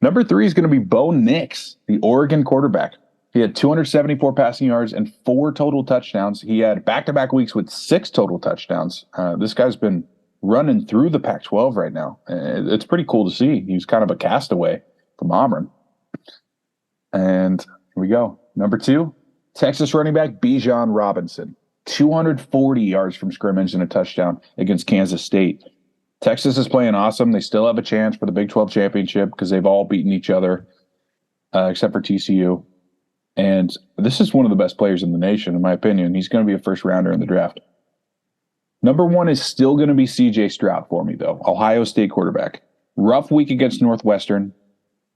Number 3 is going to be Bo Nix, the Oregon quarterback. He had 274 passing yards and 4 total touchdowns. He had back-to-back weeks with 6 total touchdowns. This guy's been running through the Pac-12 right now. It's pretty cool to see. He's kind of a castaway from Auburn. And here we go. Number 2, Texas running back Bijan Robinson. 240 yards from scrimmage and a touchdown against Kansas State. Texas is playing awesome. They still have a chance for the Big 12 championship because they've all beaten each other except for TCU. And this is one of the best players in the nation, in my opinion. He's going to be a first rounder in the draft. Number 1 is still going to be C.J. Stroud for me, though. Ohio State quarterback. Rough week against Northwestern,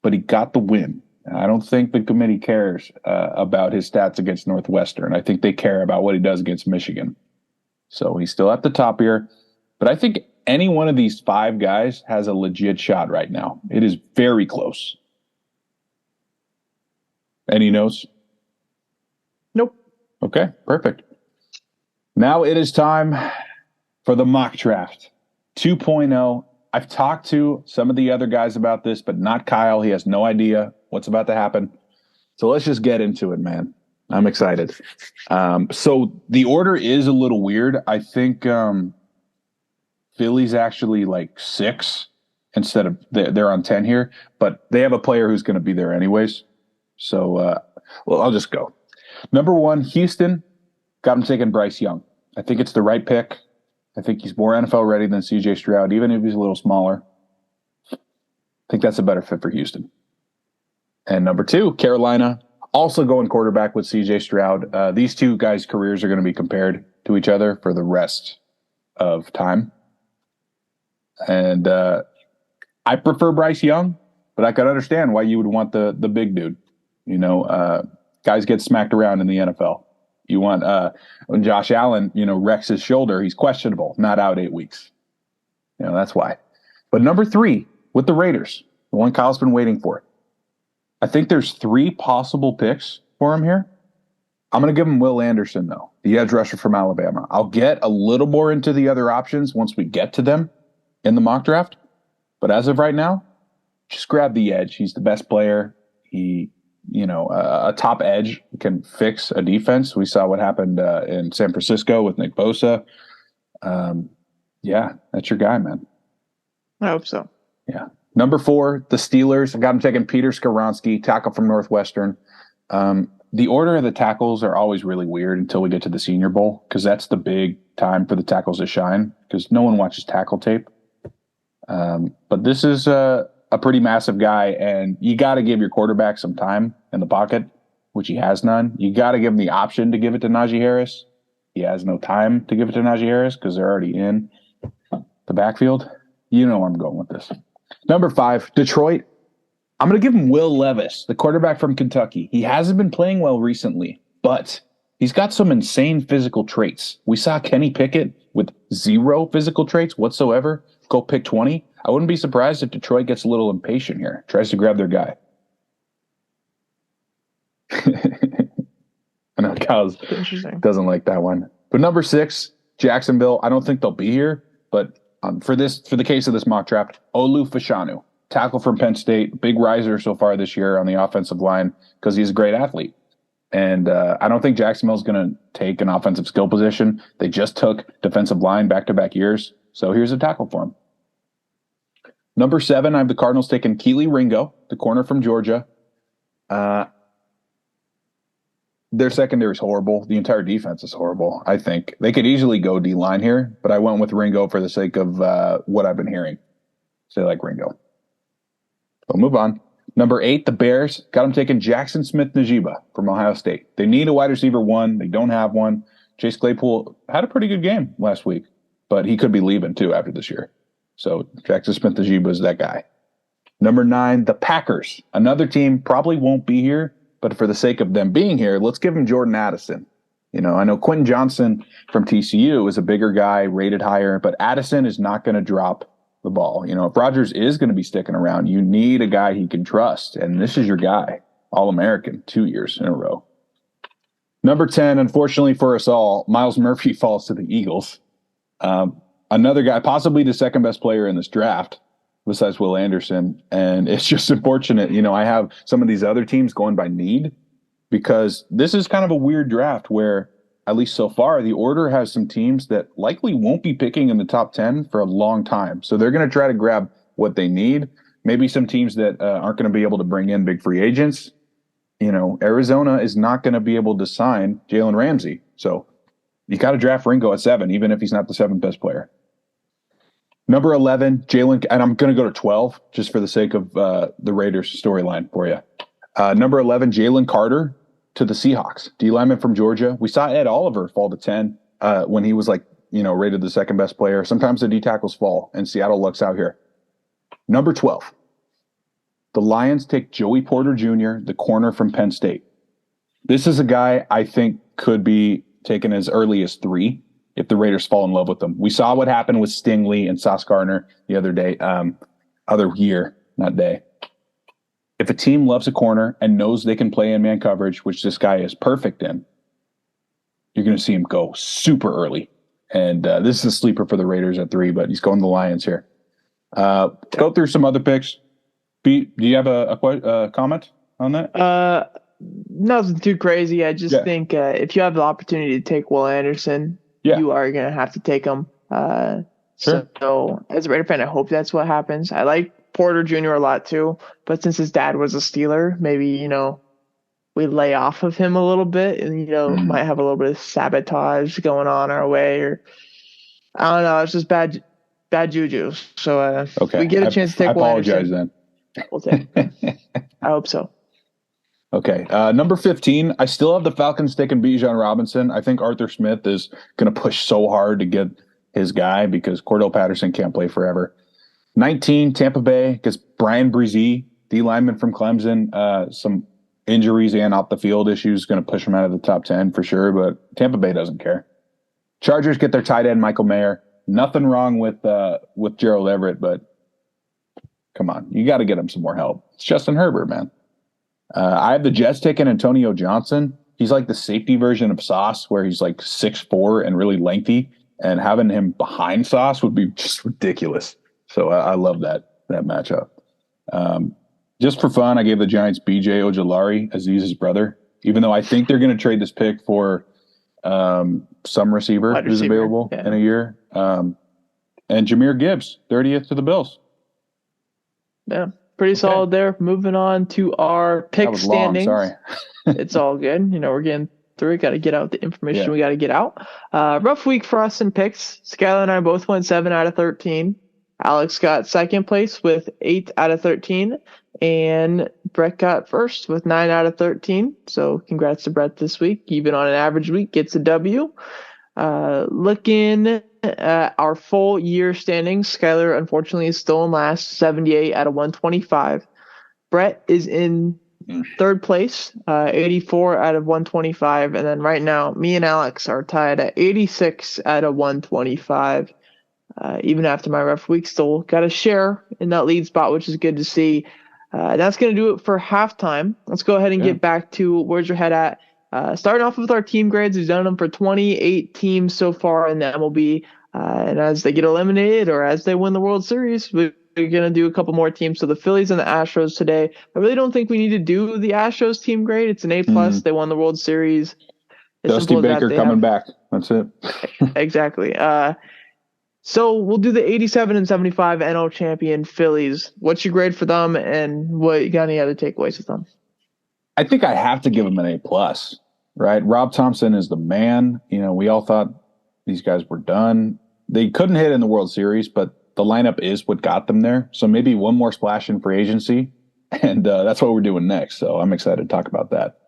but he got the win. I don't think the committee cares about his stats against Northwestern. I think they care about what he does against Michigan. So he's still at the top here. But I think any one of these 5 guys has a legit shot right now. It is very close. Any notes? Nope. Okay, perfect. Now it is time for the mock draft 2.0. I've talked to some of the other guys about this, but not Kyle. He has no idea what's about to happen. So let's just get into it, man. I'm excited. So the order is a little weird. I think Philly's actually like 6 instead of they're on 10 here, but they have a player who's going to be there anyways. So, well, I'll just go. Number 1, Houston, got him taking Bryce Young. I think it's the right pick. I think he's more NFL ready than C.J. Stroud, even if he's a little smaller. I think that's a better fit for Houston. And number 2, Carolina, also going quarterback with C.J. Stroud. These 2 guys' careers are going to be compared to each other for the rest of time. And I prefer Bryce Young, but I could understand why you would want the big dude. You know, guys get smacked around in the NFL. You want when Josh Allen, wrecks his shoulder, he's questionable, not out 8 weeks. That's why. But number 3 with the Raiders, the one Kyle's been waiting for. I think there's 3 possible picks for him here. I'm going to give him Will Anderson, though, the edge rusher from Alabama. I'll get a little more into the other options once we get to them in the mock draft. But as of right now, just grab the edge. He's the best player. He a top edge can fix a defense. We saw what happened in San Francisco with Nick Bosa. Yeah, that's your guy, man. I hope so. Yeah. Number 4, the Steelers. I got him taking Peter Skoronski, tackle from Northwestern. The order of the tackles are always really weird until we get to the Senior Bowl because that's the big time for the tackles to shine because no one watches tackle tape. But this is a pretty massive guy, and you got to give your quarterback some time in the pocket, which he has none. You got to give him the option to give it to Najee Harris. He has no time to give it to Najee Harris because they're already in the backfield. You know where I'm going with this. Number 5, Detroit. I'm going to give him Will Levis, the quarterback from Kentucky. He hasn't been playing well recently, but he's got some insane physical traits. We saw Kenny Pickett with 0 physical traits whatsoever go pick 20. I wouldn't be surprised if Detroit gets a little impatient here, tries to grab their guy. I know Kyle doesn't like that one. But number 6, Jacksonville. I don't think they'll be here, but for the case of this mock draft, Olu Fashanu, tackle from Penn State, big riser so far this year on the offensive line because he's a great athlete. And I don't think Jacksonville's going to take an offensive skill position. They just took defensive line back-to-back years. So here's a tackle for him. Number 7, I have the Cardinals taking Keely Ringo, the corner from Georgia. Their secondary is horrible. The entire defense is horrible, I think. They could easily go D-line here, but I went with Ringo for the sake of what I've been hearing. So I like Ringo. We'll move on. Number 8, the Bears. Got them taking Jackson Smith-Njigba from Ohio State. They need a wide receiver 1. They don't have one. Chase Claypool had a pretty good game last week, but he could be leaving too after this year. So Jackson Smith-Njigba is that guy. Number 9, the Packers. Another team probably won't be here, but for the sake of them being here, let's give them Jordan Addison. I know Quentin Johnson from TCU is a bigger guy, rated higher, but Addison is not going to drop the ball. If Rodgers is going to be sticking around, you need a guy he can trust, and this is your guy. All-American 2 years in a row. Number 10, unfortunately for us all, Myles Murphy falls to the Eagles. Another guy, possibly the second best player in this draft, besides Will Anderson. And it's just unfortunate. I have some of these other teams going by need because this is kind of a weird draft where, at least so far, the order has some teams that likely won't be picking in the top 10 for a long time. So they're going to try to grab what they need. Maybe some teams that aren't going to be able to bring in big free agents. Arizona is not going to be able to sign Jalen Ramsey. So you got to draft Ringo at 7, even if he's not the 7th best player. Number 11, Jalen, and I'm going to go to 12 just for the sake of the Raiders storyline for you. Number 11, Jalen Carter to the Seahawks. D lineman from Georgia. We saw Ed Oliver fall to 10 when he was rated the 2nd best player. Sometimes the D tackles fall, and Seattle lucks out here. Number 12, the Lions take Joey Porter Jr., the corner from Penn State. This is a guy I think could be taken as early as 3 if the Raiders fall in love with him. We saw what happened with Stingley and Sauce Gardner the other day, If a team loves a corner and knows they can play in man coverage, which this guy is perfect in, you're going to see him go super early. And this is a sleeper for the Raiders at 3, but he's going to the Lions here. Go through some other picks. Pete, do you have a comment on that? Nothing too crazy. I just think if you have the opportunity to take Will Anderson, you are going to have to take him. Sure. So as a Raider fan, I hope that's what happens. I like Porter Jr. a lot too, but since his dad was a Steeler, maybe, we lay off of him a little bit and, might have a little bit of sabotage going on our way, or I don't know. It's just bad juju. So okay. We get a chance to take I apologize then. We'll take it. I hope so. Okay. Number 15, I still have the Falcons taking Bijan Robinson. I think Arthur Smith is going to push so hard to get his guy because Cordell Patterson can't play forever. 19, Tampa Bay gets Brian Brzee, D lineman from Clemson. Some injuries and off the field issues going to push him out of the top 10 for sure, but Tampa Bay doesn't care. Chargers get their tight end Michael Mayer. Nothing wrong with Gerald Everett, but come on, you got to get him some more help. It's Justin Herbert, man. I have the Jets taking Antonio Johnson. He's like the safety version of Sauce, where he's like 6'4" and really lengthy, and having him behind Sauce would be just ridiculous. So I love that matchup. Just for fun, I gave the Giants B.J. Ojulari, Aziz's brother, even though I think they're going to trade this pick for some receiver who's available in a year. And Jahmyr Gibbs, 30th to the Bills. Yeah, pretty solid there. Moving on to our pick standings. Sorry. It's all good. We're getting through it. Got to get out the information we got to get out. Rough week for us in picks. Skylar and I both went 7 out of 13. Alex got 2nd place with 8 out of 13. And Brett got 1st with 9 out of 13. So congrats to Brett this week. Even on an average week, gets a W. Looking at our full year standings, Skylar unfortunately is still in last, 78 out of 125. Brett is in 3rd place, 84 out of 125. And then right now, me and Alex are tied at 86 out of 125. Even after my rough week, still got a share in that lead spot, which is good to see. That's going to do it for halftime. Let's go ahead and get back to where's your head at. Starting off with our team grades, we've done them for 28 teams so far in the MLB. And as they get eliminated or as they win the World Series, we're going to do a couple more teams. So the Phillies and the Astros today. I really don't think we need to do the Astros team grade. It's an A+. They won the World Series. Dusty Baker coming back. That's it. Exactly. So we'll do the 87 and 75 NL champion Phillies. What's your grade for them, and what you got any other takeaways with them? I think I have to give them an A+, right? Rob Thompson is the man. We all thought these guys were done. They couldn't hit in the World Series, but the lineup is what got them there. So maybe one more splash in free agency, and that's what we're doing next. So I'm excited to talk about that.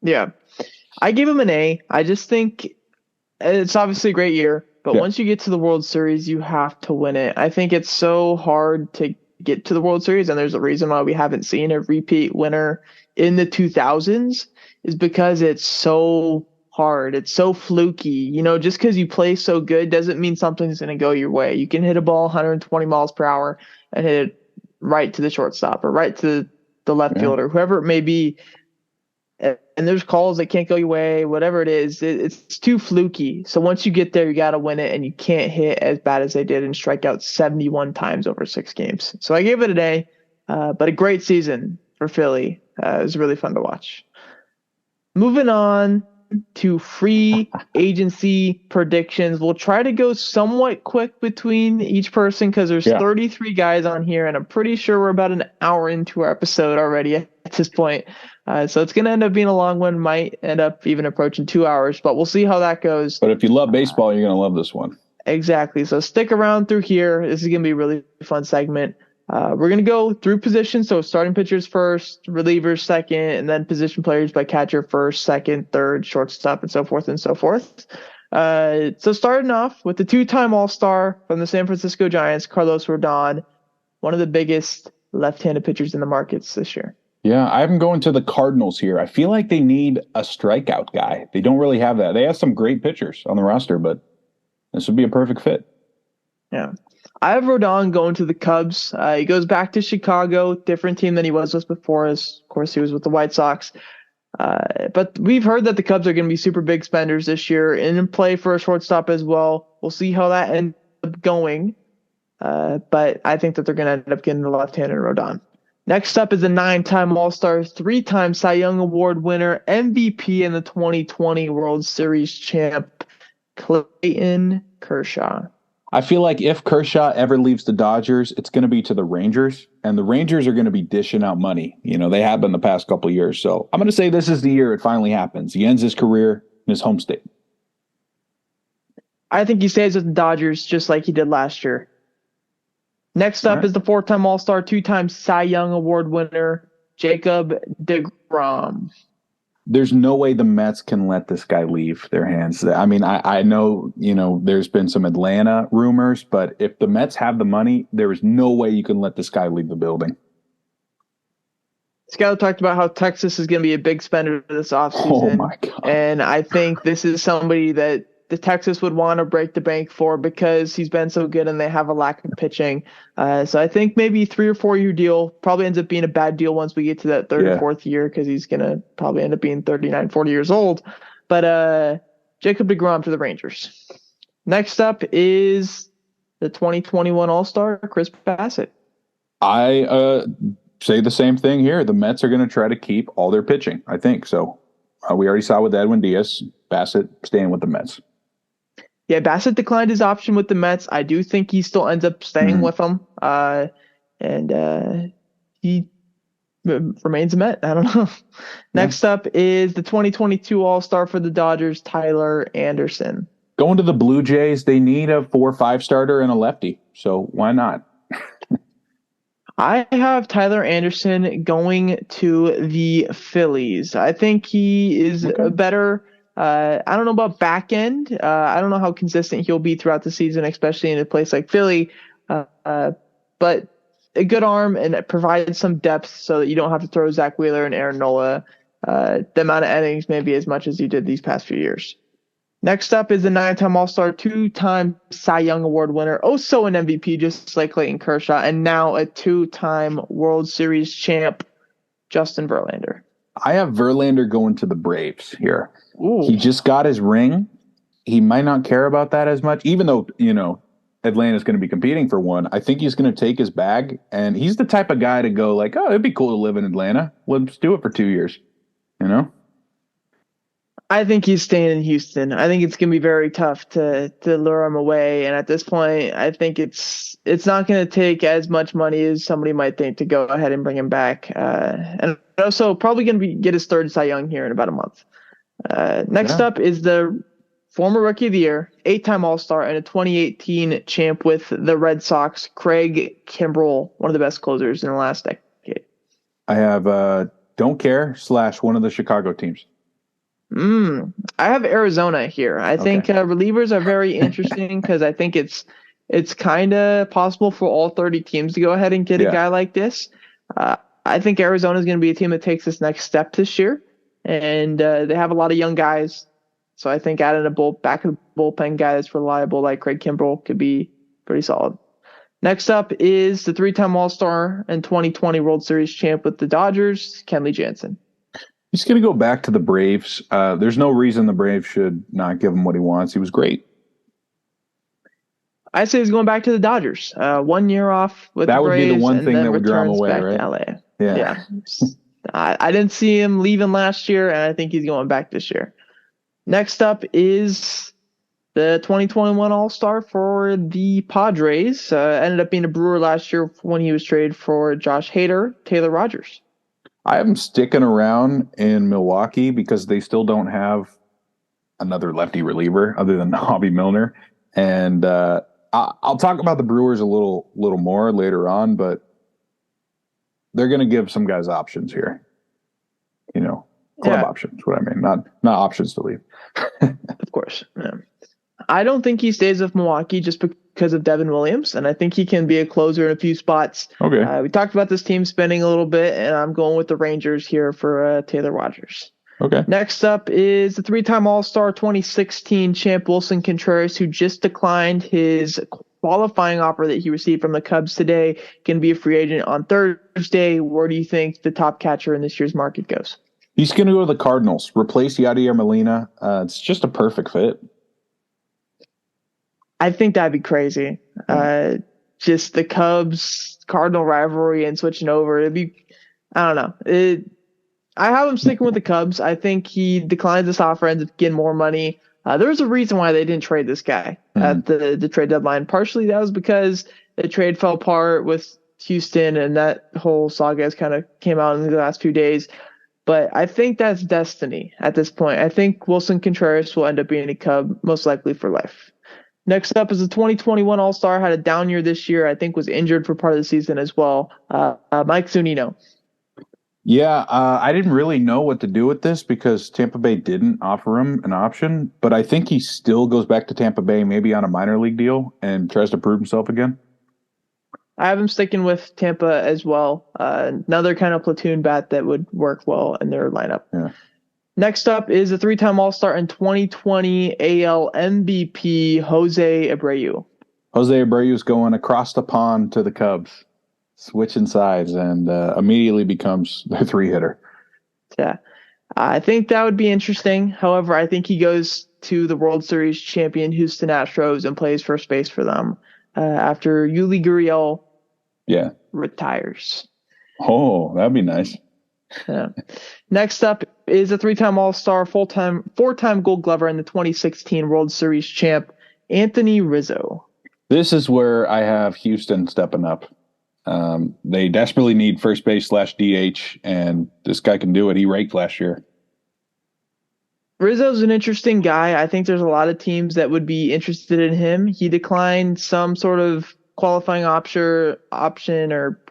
Yeah. I gave him an A. I just think it's obviously a great year. But once you get to the World Series, you have to win it. I think it's so hard to get to the World Series, and there's a reason why we haven't seen a repeat winner in the 2000s is because it's so hard. It's so fluky. Just because you play so good doesn't mean something's going to go your way. You can hit a ball 120 miles per hour and hit it right to the shortstop or right to the left fielder, whoever it may be. and there's calls that can't go your way, whatever it is, it's too fluky. So once you get there, you got to win it, and you can't hit as bad as they did and strike out 71 times over 6 games. So I gave it an A, but a great season for Philly. It was really fun to watch. Moving on to free agency predictions. We'll try to go somewhat quick between each person because there's 33 guys on here, and I'm pretty sure we're about an hour into our episode already at this point. So it's going to end up being a long one, might end up even approaching 2 hours, but we'll see how that goes. But if you love baseball, you're going to love this one. Exactly. So stick around through here. This is going to be a really fun segment. We're going to go through positions. So starting pitchers first, relievers second, and then position players by catcher first, second, third, shortstop, and so forth and so forth. So starting off with the two-time All-Star from the San Francisco Giants, Carlos Rodon, one of the biggest left-handed pitchers in the markets this year. Yeah, I'm going to the Cardinals here. I feel like they need a strikeout guy. They don't really have that. They have some great pitchers on the roster, but this would be a perfect fit. Yeah. I have Rodon going to the Cubs. He goes back to Chicago, different team than he was with before. As of course, he was with the White Sox. But we've heard that the Cubs are going to be super big spenders this year and in play for a shortstop as well. We'll see how that ends up going. But I think that they're going to end up getting the left-handed Rodon. Next up is a 9-time All-Star, 3-time Cy Young Award winner, MVP in the 2020 World Series champ, Clayton Kershaw. I feel like if Kershaw ever leaves the Dodgers, it's going to be to the Rangers, and the Rangers are going to be dishing out money. You know, they have been the past couple of years. So I'm going to say this is the year it finally happens. He ends his career in his home state. I think he stays with the Dodgers just like he did last year. Next up is the 4-time All-Star, 2-time Cy Young Award winner, Jacob deGrom. There's no way the Mets can let this guy leave their hands. I mean, I know, you know, there's been some Atlanta rumors, but if the Mets have the money, there is no way you can let this guy leave the building. Scott talked about how Texas is going to be a big spender this offseason. Oh, my God. And I think this is somebody that the Texas would want to break the bank for because he's been so good and they have a lack of pitching. So I think maybe 3 or 4 year deal probably ends up being a bad deal once we get to that third or fourth year because he's going to probably end up being 39, 40 years old. But Jacob deGrom to the Rangers. Next up is the 2021 All-Star, Chris Bassett. I say the same thing here. The Mets are going to try to keep all their pitching, I think. So we already saw with Edwin Diaz, Bassett staying with the Mets. Yeah, Bassett declined his option with the Mets. I do think he still ends up staying with them. And he remains a Met. I don't know. Next up is the 2022 All-Star for the Dodgers, Tyler Anderson. Going to the Blue Jays, they need a 4 or 5 starter and a lefty. So why not? I have Tyler Anderson going to the Phillies. I think he is a better I don't know about back end. I don't know how consistent he'll be throughout the season, especially in a place like Philly. But a good arm, and it provides some depth so that you don't have to throw Zach Wheeler and Aaron Nola the amount of innings maybe as much as you did these past few years. Next up is a 9-time All-Star, 2-time Cy Young Award winner, also an MVP just like Clayton Kershaw, and now a 2-time World Series champ, Justin Verlander. I have Verlander going to the Braves here. Ooh. He just got his ring. He might not care about that as much, even though, you know, Atlanta's going to be competing for one. I think he's going to take his bag, and he's the type of guy to go like, oh, it'd be cool to live in Atlanta. Let's do it for 2 years, you know? I think he's staying in Houston. I think it's going to be very tough to lure him away. And at this point, I think it's not going to take as much money as somebody might think to go ahead and bring him back. And also probably going to get his third Cy Young here in about a month. Next up is the former Rookie of the Year, 8-time All-Star, and a 2018 champ with the Red Sox, Craig Kimbrell, one of the best closers in the last decade. I have Don't Care / one of the Chicago teams. I have Arizona here. I think relievers are very interesting because I think it's kind of possible for all 30 teams to go ahead and get a guy like this. I think Arizona is going to be a team that takes this next step this year, and they have a lot of young guys. So I think adding a back of the bullpen guy that's reliable like Craig Kimbrell could be pretty solid. Next up is the 3-time All-Star and 2020 World Series champ with the Dodgers, Kenley Jansen. He's going to go back to the Braves. There's no reason the Braves should not give him what he wants. He was great. I say he's going back to the Dodgers. 1 year off with That the would Braves, be the one and thing then that would draw him returns away, back right? to LA. Yeah. I didn't see him leaving last year, and I think he's going back this year. Next up is the 2021 All-Star for the Padres. Ended up being a Brewer last year when he was traded for Josh Hader, Taylor Rogers. I have him sticking around in Milwaukee because they still don't have another lefty reliever other than Hobby Milner. And I'll talk about the Brewers a little more later on, but they're going to give some guys options here. Club options, what I mean, not options to leave. Of course. Yeah. I don't think he stays with Milwaukee just because of Devin Williams, and I think he can be a closer in a few spots. Okay. We talked about this team spending a little bit, and I'm going with the Rangers here for Taylor Rogers. Okay. Next up is the 3-time All-Star 2016 champ Wilson Contreras, who just declined his qualifying offer that he received from the Cubs today. Can be a free agent on Thursday. Where do you think the top catcher in this year's market goes? He's going to go to the Cardinals. Replace Yadier Molina. It's just a perfect fit. I think that'd be crazy. Just the Cubs-Cardinal rivalry and switching over. It'd be, I don't know. I have him sticking with the Cubs. I think he declines this offer, ends up getting more money. There's a reason why they didn't trade this guy at the trade deadline. Partially that was because the trade fell apart with Houston, and that whole saga has kind of came out in the last few days. But I think that's destiny at this point. I think Wilson Contreras will end up being a Cub, most likely for life. Next up is the 2021 All-Star, had a down year this year. I think was injured for part of the season as well. Mike Zunino. Yeah, I didn't really know what to do with this because Tampa Bay didn't offer him an option, but I think he still goes back to Tampa Bay, maybe on a minor league deal, and tries to prove himself again. I have him sticking with Tampa as well. Another kind of platoon bat that would work well in their lineup. Yeah. Next up is a 3-time All-Star and 2020 AL MVP, Jose Abreu. Jose Abreu is going across the pond to the Cubs, switching sides, and immediately becomes their 3-hitter. Yeah. I think that would be interesting. However, I think he goes to the World Series champion Houston Astros and plays first base for them after Yuli Gurriel retires. Oh, that'd be nice. Yeah. Next up is a 3-time All-Star, 4-time Gold Glover, and the 2016 World Series champ, Anthony Rizzo. This is where I have Houston stepping up. They desperately need first base /DH, and this guy can do it. He raked last year. Rizzo's an interesting guy. I think there's a lot of teams that would be interested in him. He declined some sort of qualifying option or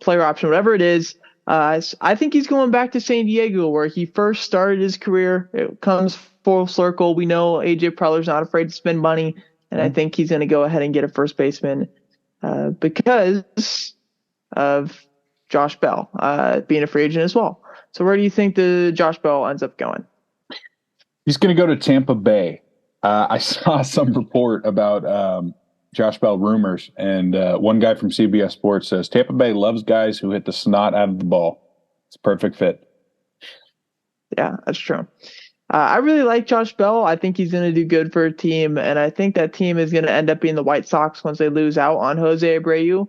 player option, whatever it is. I think he's going back to San Diego where he first started his career. It comes full circle. We know AJ Preller's not afraid to spend money, and I think he's going to go ahead and get a first baseman because of Josh Bell being a free agent as well. So where do you think the Josh Bell ends up going? He's going to go to Tampa Bay. I saw some report about Josh Bell rumors, and one guy from CBS Sports says Tampa Bay loves guys who hit the snot out of the ball. It's a perfect fit. Yeah, that's true. I really like Josh Bell. I think he's going to do good for a team, and I think that team is going to end up being the White Sox once they lose out on Jose Abreu.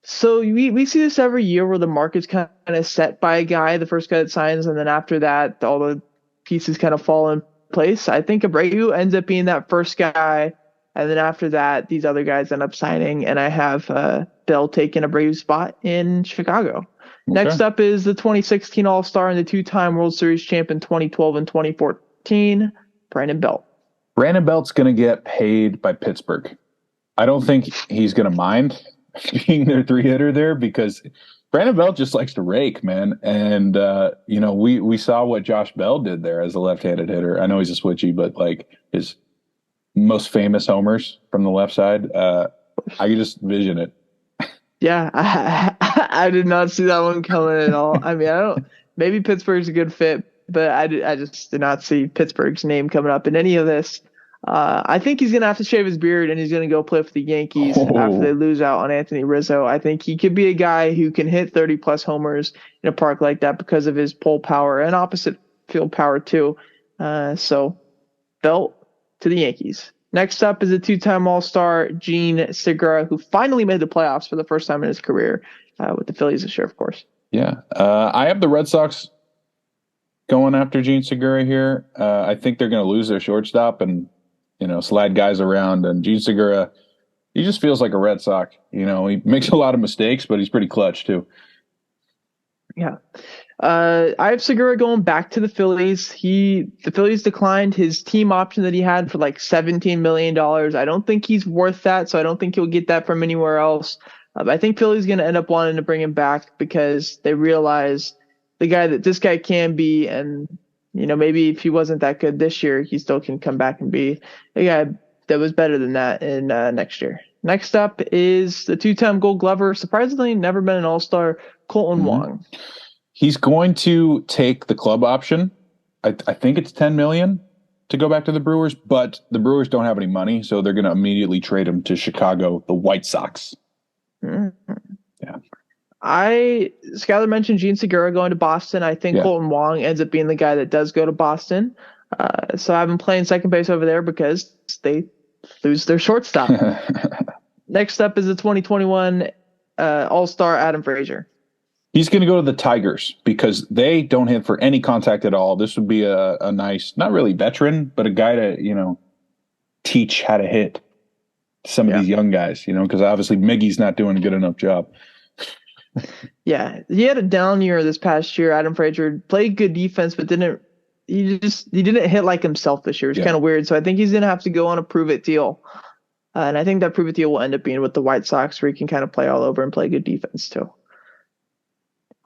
So we see this every year where the market's kind of set by a guy, the first guy that signs, and then after that, all the pieces kind of fall in place. I think Abreu ends up being that first guy, and then after that, these other guys end up signing, and I have Bell taking Abreu's spot in Chicago. Okay. Next up is the 2016 All-Star and the 2-time World Series champ in 2012 and 2014, Brandon Belt. Brandon Belt's going to get paid by Pittsburgh. I don't think he's going to mind being their 3-hitter there because Brandon Belt just likes to rake, man. And, we saw what Josh Bell did there as a left-handed hitter. I know he's a switchy, but like his most famous homers from the left side, I can just vision it. Yeah, I did not see that one coming at all. I mean, maybe Pittsburgh's a good fit, but I just did not see Pittsburgh's name coming up in any of this. I think he's going to have to shave his beard and he's going to go play for the Yankees after they Oh, lose out on Anthony Rizzo. I think he could be a guy who can hit 30-plus homers in a park like that because of his pull power and opposite field power, too. So, belt to the Yankees. Next up is a two-time All-Star, Gene Segura, who finally made the playoffs for the first time in his career with the Phillies this year, of course. yeah. I have the Red Sox going after Gene Segura here. I think they're going to lose their shortstop and, slide guys around. And Gene Segura, he just feels like a Red Sox. He makes a lot of mistakes, but he's pretty clutch too. Yeah. I have Segura going back to the Phillies. The Phillies declined his team option that he had for like $17 million. I don't think he's worth that, so I don't think he'll get that from anywhere else. I think Philly's going to end up wanting to bring him back because they realize the guy that this guy can be, and maybe if he wasn't that good this year, he still can come back and be a guy that was better than that in next year. Next up is the two-time Gold Glover, surprisingly never been an All-Star, Colton Wong. He's going to take the club option. I think it's $10 million to go back to the Brewers, but the Brewers don't have any money, so they're going to immediately trade him to Chicago, the White Sox. Mm-hmm. Yeah. Skylar mentioned Gene Segura going to Boston. I think Colton Wong ends up being the guy that does go to Boston. So I have him playing second base over there because they lose their shortstop. Next up is the 2021 All-Star Adam Frazier. He's going to go to the Tigers because they don't hit for any contact at all. This would be a nice, not really veteran, but a guy to, teach how to hit some of these young guys, because obviously Miggy's not doing a good enough job. Yeah, he had a down year this past year. Adam Frazier played good defense, but didn't hit like himself this year. It's kind of weird. So I think he's going to have to go on a prove-it deal. And I think that prove-it deal will end up being with the White Sox where he can kind of play all over and play good defense too.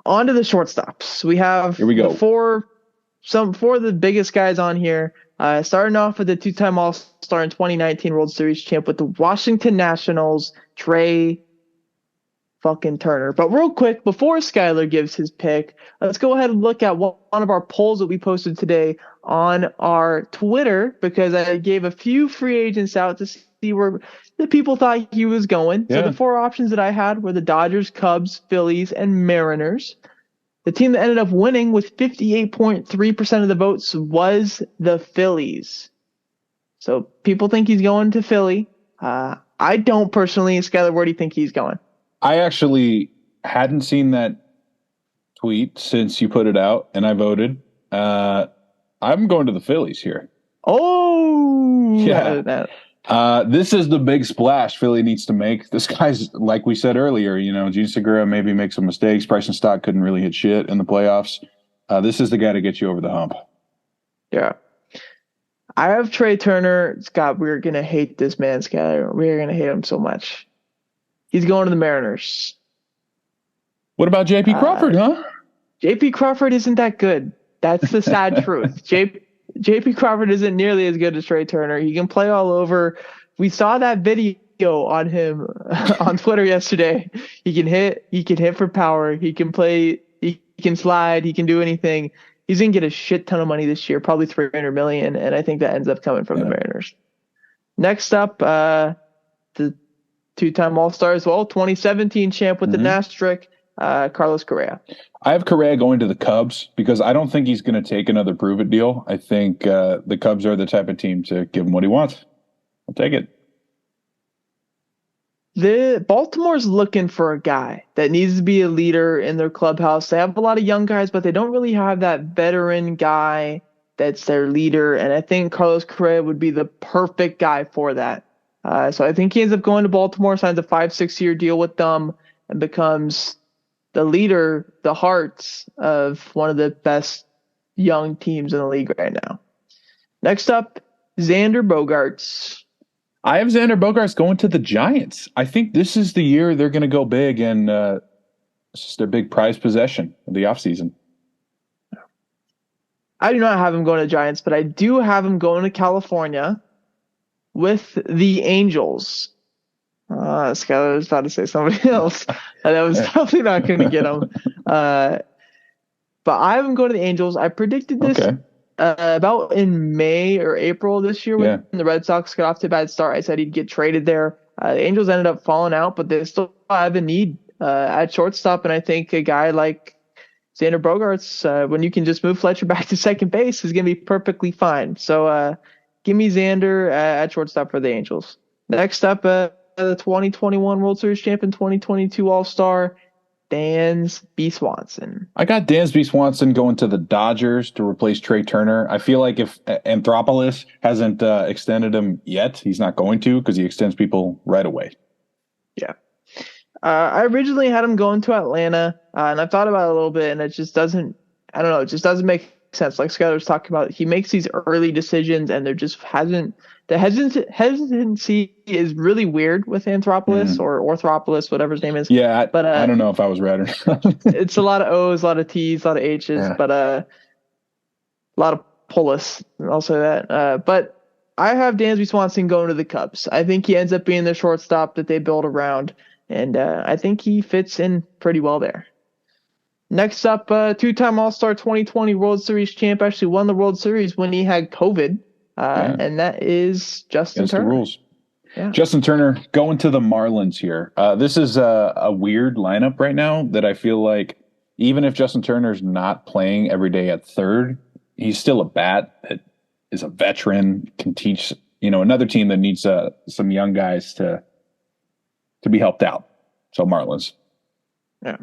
On to the shortstops. We have four of the biggest guys on here. Starting off with the two-time All-Star and 2019 World Series champ with the Washington Nationals, Trey fucking Turner. But real quick, before Skylar gives his pick, let's go ahead and look at one of our polls that we posted today on our Twitter, because I gave a few free agents out to see where the people thought he was going. Yeah. So the four options that I had were the Dodgers, Cubs, Phillies, and Mariners. The team that ended up winning with 58.3% of the votes was the Phillies. So people think he's going to Philly. I don't personally. Skylar, where do you think he's going? I actually hadn't seen that tweet since you put it out, and I voted. I'm going to the Phillies here. Oh, yeah. This is the big splash Philly needs to make. This guy's, like we said earlier, Gene Segura maybe makes some mistakes. Bryson Stott couldn't really hit shit in the playoffs. This is the guy to get you over the hump. Yeah. I have Trey Turner. Scott, we're going to hate this man, Skyler. We're going to hate him so much. He's going to the Mariners. What about J.P. Crawford, huh? J.P. Crawford isn't that good. That's the sad truth. J.P. Crawford isn't nearly as good as Trey Turner. He can play all over. We saw that video on him on Twitter yesterday. He can hit. He can hit for power. He can play. He can slide. He can do anything. He's going to get a shit ton of money this year, probably $300 million, and I think that ends up coming from the Mariners. Next up, the two-time All-Star as well, 2017 champ with the Nastric, Carlos Correa. I have Correa going to the Cubs because I don't think he's going to take another prove-it deal. I think the Cubs are the type of team to give him what he wants. I'll take it. Baltimore's looking for a guy that needs to be a leader in their clubhouse. They have a lot of young guys, but they don't really have that veteran guy that's their leader. And I think Carlos Correa would be the perfect guy for that. So I think he ends up going to Baltimore, signs a 5-6 year deal with them, and becomes the leader, the hearts of one of the best young teams in the league right now. Next up, Xander Bogaerts. I have Xander Bogaerts going to the Giants. I think this is the year they're going to go big, and this is their big prize possession of the offseason. I do not have him going to the Giants, but I do have him going to California with the Angels. Skylar was about to say somebody else. That was probably not going to get him. But I have him going to the Angels. I predicted this about in May or April this year Yeah. when the Red Sox got off to a bad start. I said he'd get traded there. The Angels ended up falling out, but they still have a need at shortstop, and I think a guy like Xander Bogaerts, when you can just move Fletcher back to second base, is going to be perfectly fine. So give me Xander at shortstop for the Angels. Next up, the 2021 World Series champion, 2022 All-Star, Dansby Swanson. I got Dansby Swanson going to the Dodgers to replace Trey Turner. I feel like if Anthopoulos hasn't extended him yet, he's not going to because he extends people right away. Yeah. I originally had him going to Atlanta, and I've thought about it a little bit, and it just doesn't, I don't know, it just doesn't make sense. Like Skyler was talking about, he makes these early decisions, and there just hasn't, the hesitancy is really weird with Anthopoulos or Orthopoulos, whatever his name is. Yeah, but I don't know if I was right or not. It's a lot of O's, a lot of T's, a lot of H's, but a lot of Polis, I'll say that. But I have Dansby Swanson going to the Cubs. I think he ends up being the shortstop that they build around. And I think he fits in pretty well there. Next up, two-time All-Star 2020 World Series champ, actually won the World Series when he had COVID, and that is Justin Turner. The rules. Yeah. Justin Turner going to the Marlins here. This is a weird lineup right now that I feel like even if Justin Turner's not playing every day at third, he's still a bat that is a veteran, can teach, another team that needs some young guys to be helped out. So Marlins. Yeah.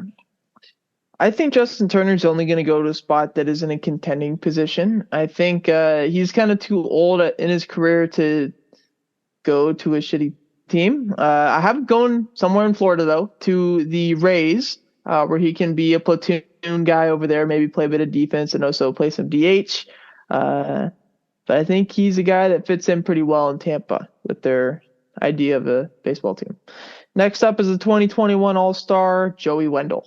I think Justin Turner's only going to go to a spot that is in a contending position. I think he's kind of too old in his career to go to a shitty team. I have him going somewhere in Florida, though, to the Rays, where he can be a platoon guy over there, maybe play a bit of defense and also play some DH. But I think he's a guy that fits in pretty well in Tampa with their idea of a baseball team. Next up is the 2021 All-Star, Joey Wendell.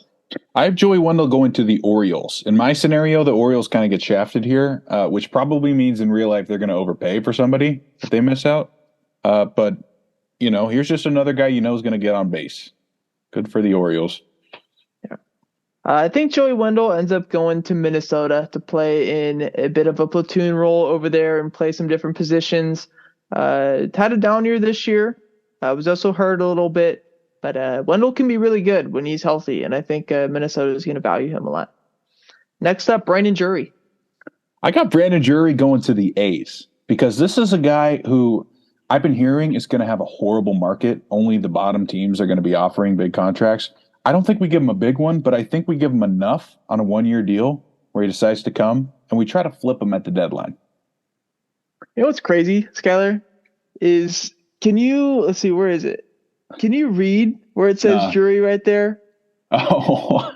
I have Joey Wendell going to the Orioles. In my scenario, the Orioles kind of get shafted here, which probably means in real life they're going to overpay for somebody if they miss out. But, here's just another guy is going to get on base. Good for the Orioles. Yeah. I think Joey Wendell ends up going to Minnesota to play in a bit of a platoon role over there and play some different positions. Had a down year this year. Was also hurt a little bit, but Wendell can be really good when he's healthy, and I think Minnesota is going to value him a lot. Next up, Brandon Drury. I got Brandon Drury going to the A's because this is a guy who I've been hearing is going to have a horrible market. Only the bottom teams are going to be offering big contracts. I don't think we give him a big one, but I think we give him enough on a one-year deal where he decides to come, and we try to flip him at the deadline. You know what's crazy, Skyler, is let's see, where is it? Can you read where it says Drury right there? Oh.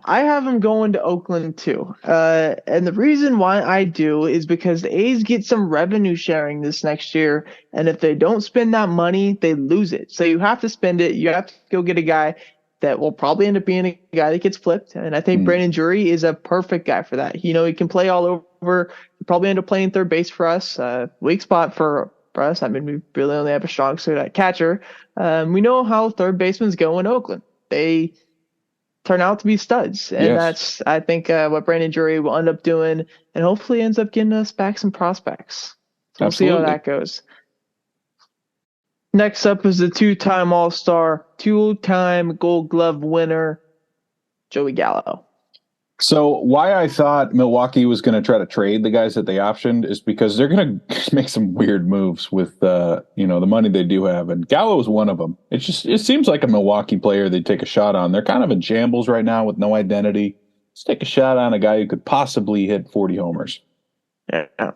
I have him going to Oakland too. And the reason why I do is because the A's get some revenue sharing this next year. And if they don't spend that money, they lose it. So you have to spend it. You have to go get a guy that will probably end up being a guy that gets flipped. And I think Brandon Drury is a perfect guy for that. He can play all over. He'll probably end up playing third base for us. Weak spot for us. I mean, we really only have a strong suit at catcher. We know how third basemen go in Oakland. They turn out to be studs. And that's, I think, what Brandon Drury will end up doing, and hopefully ends up getting us back some prospects. So we'll see how that goes. Next up is the two-time All-Star, two-time Gold Glove winner, Joey Gallo. So why I thought Milwaukee was going to try to trade the guys that they optioned is because they're going to make some weird moves with the money they do have, and Gallo is one of them. It seems like a Milwaukee player they'd take a shot on. They're kind of in shambles right now with no identity. Let's take a shot on a guy who could possibly hit 40 homers. Yeah.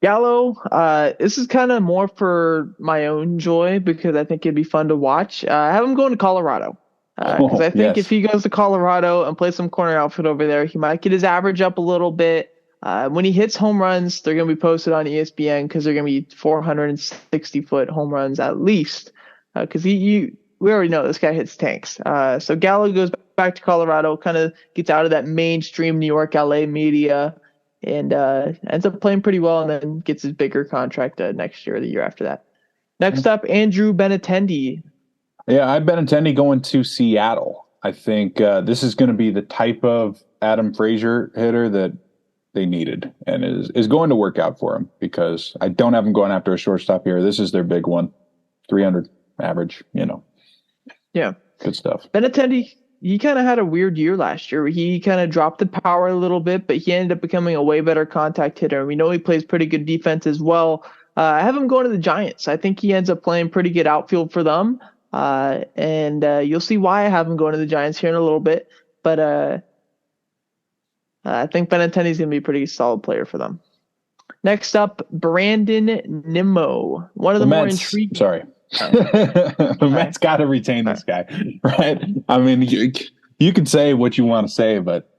Gallo, this is kind of more for my own joy because I think it'd be fun to watch. I have him going to Colorado. Because I think if he goes to Colorado and plays some corner outfield over there, he might get his average up a little bit. When he hits home runs, they're going to be posted on ESPN because they're going to be 460-foot home runs at least. Because we already know this guy hits tanks. So Gallo goes back to Colorado, kind of gets out of that mainstream New York, LA media, and ends up playing pretty well, and then gets his bigger contract next year or the year after that. Next up, Andrew Benintendi. Yeah, I've Benintendi going to Seattle. I think this is going to be the type of Adam Frazier hitter that they needed, and is going to work out for them because I don't have them going after a shortstop here. This is their big one, 300 average. Yeah. Good stuff. Benintendi, he kind of had a weird year last year. He kind of dropped the power a little bit, but he ended up becoming a way better contact hitter. We know he plays pretty good defense as well. I have him going to the Giants. I think he ends up playing pretty good outfield for them. And you'll see why I have him going to the Giants here in a little bit. But I think Benintendi's going to be a pretty solid player for them. Next up, Brandon Nimmo. One of the more intriguing. Sorry. The Mets got to retain this guy, right? I mean, you can say what you want to say, but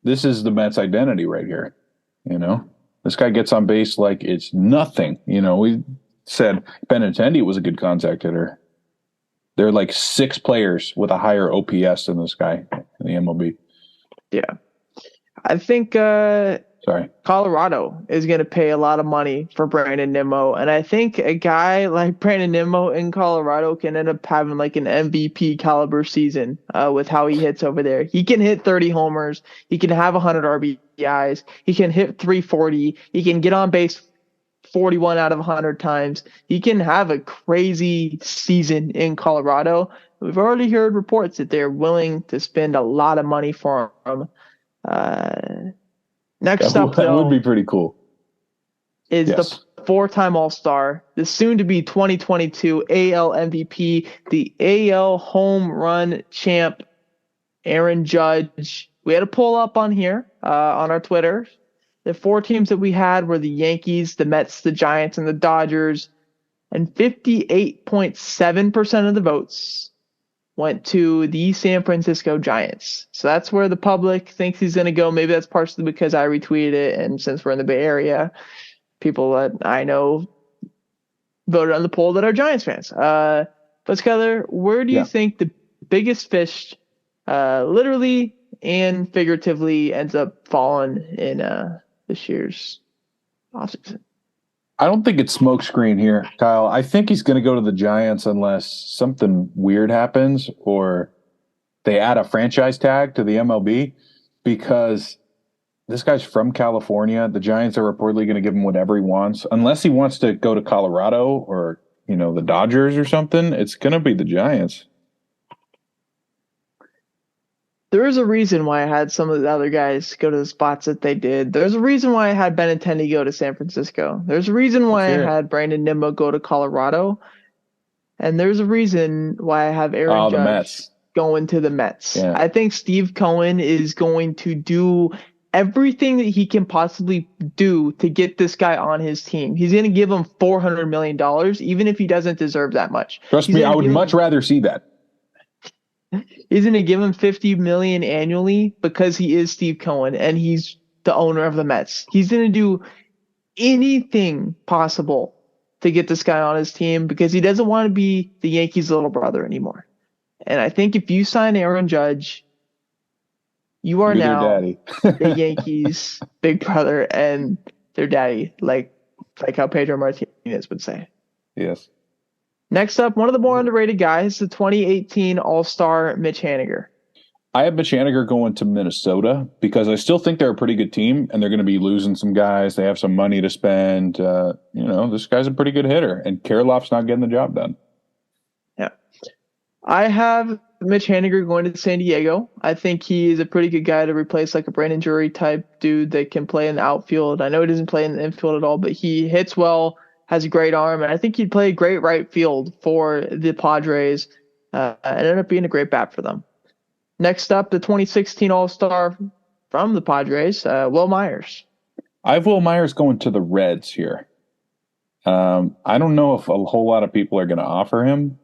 this is the Mets' identity right here. This guy gets on base like it's nothing. We said Benintendi was a good contact hitter. There are like 6 players with a higher OPS than this guy in the MLB. Yeah. I think Colorado is going to pay a lot of money for Brandon Nimmo. And I think a guy like Brandon Nimmo in Colorado can end up having like an MVP caliber season with how he hits over there. He can hit 30 homers. He can have 100 RBIs. He can hit 340. He can get on base 41 out of 100 times. He can have a crazy season in Colorado. We've already heard reports that they're willing to spend a lot of money for him. Next up, though, that would be pretty cool. Is the 4-time All-Star, the soon-to-be 2022 AL MVP, the AL home run champ, Aaron Judge. We had a poll up on here on our Twitter. The 4 teams that we had were the Yankees, the Mets, the Giants, and the Dodgers. And 58.7% of the votes went to the San Francisco Giants. So that's where the public thinks he's going to go. Maybe that's partially because I retweeted it. And since we're in the Bay Area, people that I know voted on the poll that are Giants fans. But Skyler, where do you think the biggest fish, literally and figuratively, ends up falling in this year's offseason? I don't think it's smokescreen here, Kyle. I think he's going to go to the Giants unless something weird happens or they add a franchise tag to the MLB, because this guy's from California. The Giants are reportedly going to give him whatever he wants. Unless he wants to go to Colorado or, the Dodgers or something, it's going to be the Giants. There is a reason why I had some of the other guys go to the spots that they did. There's a reason why I had Benintendi go to San Francisco. There's a reason why I had Brandon Nimmo go to Colorado. And there's a reason why I have Aaron Judge going to the Mets. Yeah. I think Steve Cohen is going to do everything that he can possibly do to get this guy on his team. He's going to give him $400 million, even if he doesn't deserve that much. Trust me, I would much rather see that. He's going to give him $50 million annually because he is Steve Cohen and he's the owner of the Mets. He's going to do anything possible to get this guy on his team because he doesn't want to be the Yankees' little brother anymore. And I think if you sign Aaron Judge, you are now the Yankees' big brother and their daddy, like how Pedro Martinez would say. Yes. Next up, one of the more underrated guys, the 2018 All-Star Mitch Haniger. I have Mitch Haniger going to Minnesota because I still think they're a pretty good team and they're going to be losing some guys. They have some money to spend. This guy's a pretty good hitter, and Kirilloff's not getting the job done. Yeah. I have Mitch Haniger going to San Diego. I think he is a pretty good guy to replace like a Brandon Drury type dude that can play in the outfield. I know he doesn't play in the infield at all, but he hits well, has a great arm, and I think he'd play great right field for the Padres and end up being a great bat for them. Next up, the 2016 All-Star from the Padres, Will Myers. I have Will Myers going to the Reds here. I don't know if a whole lot of people are going to offer him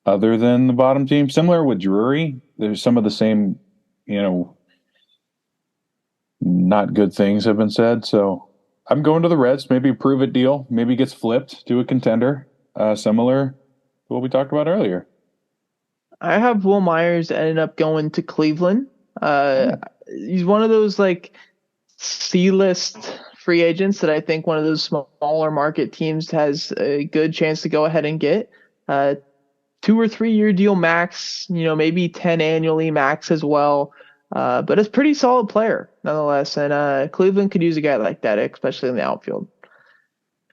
other than the bottom team. Similar with Drury, there's some of the same, not good things have been said, so I'm going to the Reds, maybe a prove-it deal, maybe gets flipped to a contender, similar to what we talked about earlier. I have Will Myers ended up going to Cleveland. He's one of those like C-list free agents that I think one of those smaller market teams has a good chance to go ahead and get. 2 or 3 year deal max, maybe 10 annually max as well. But it's a pretty solid player nonetheless. And Cleveland could use a guy like that, especially in the outfield.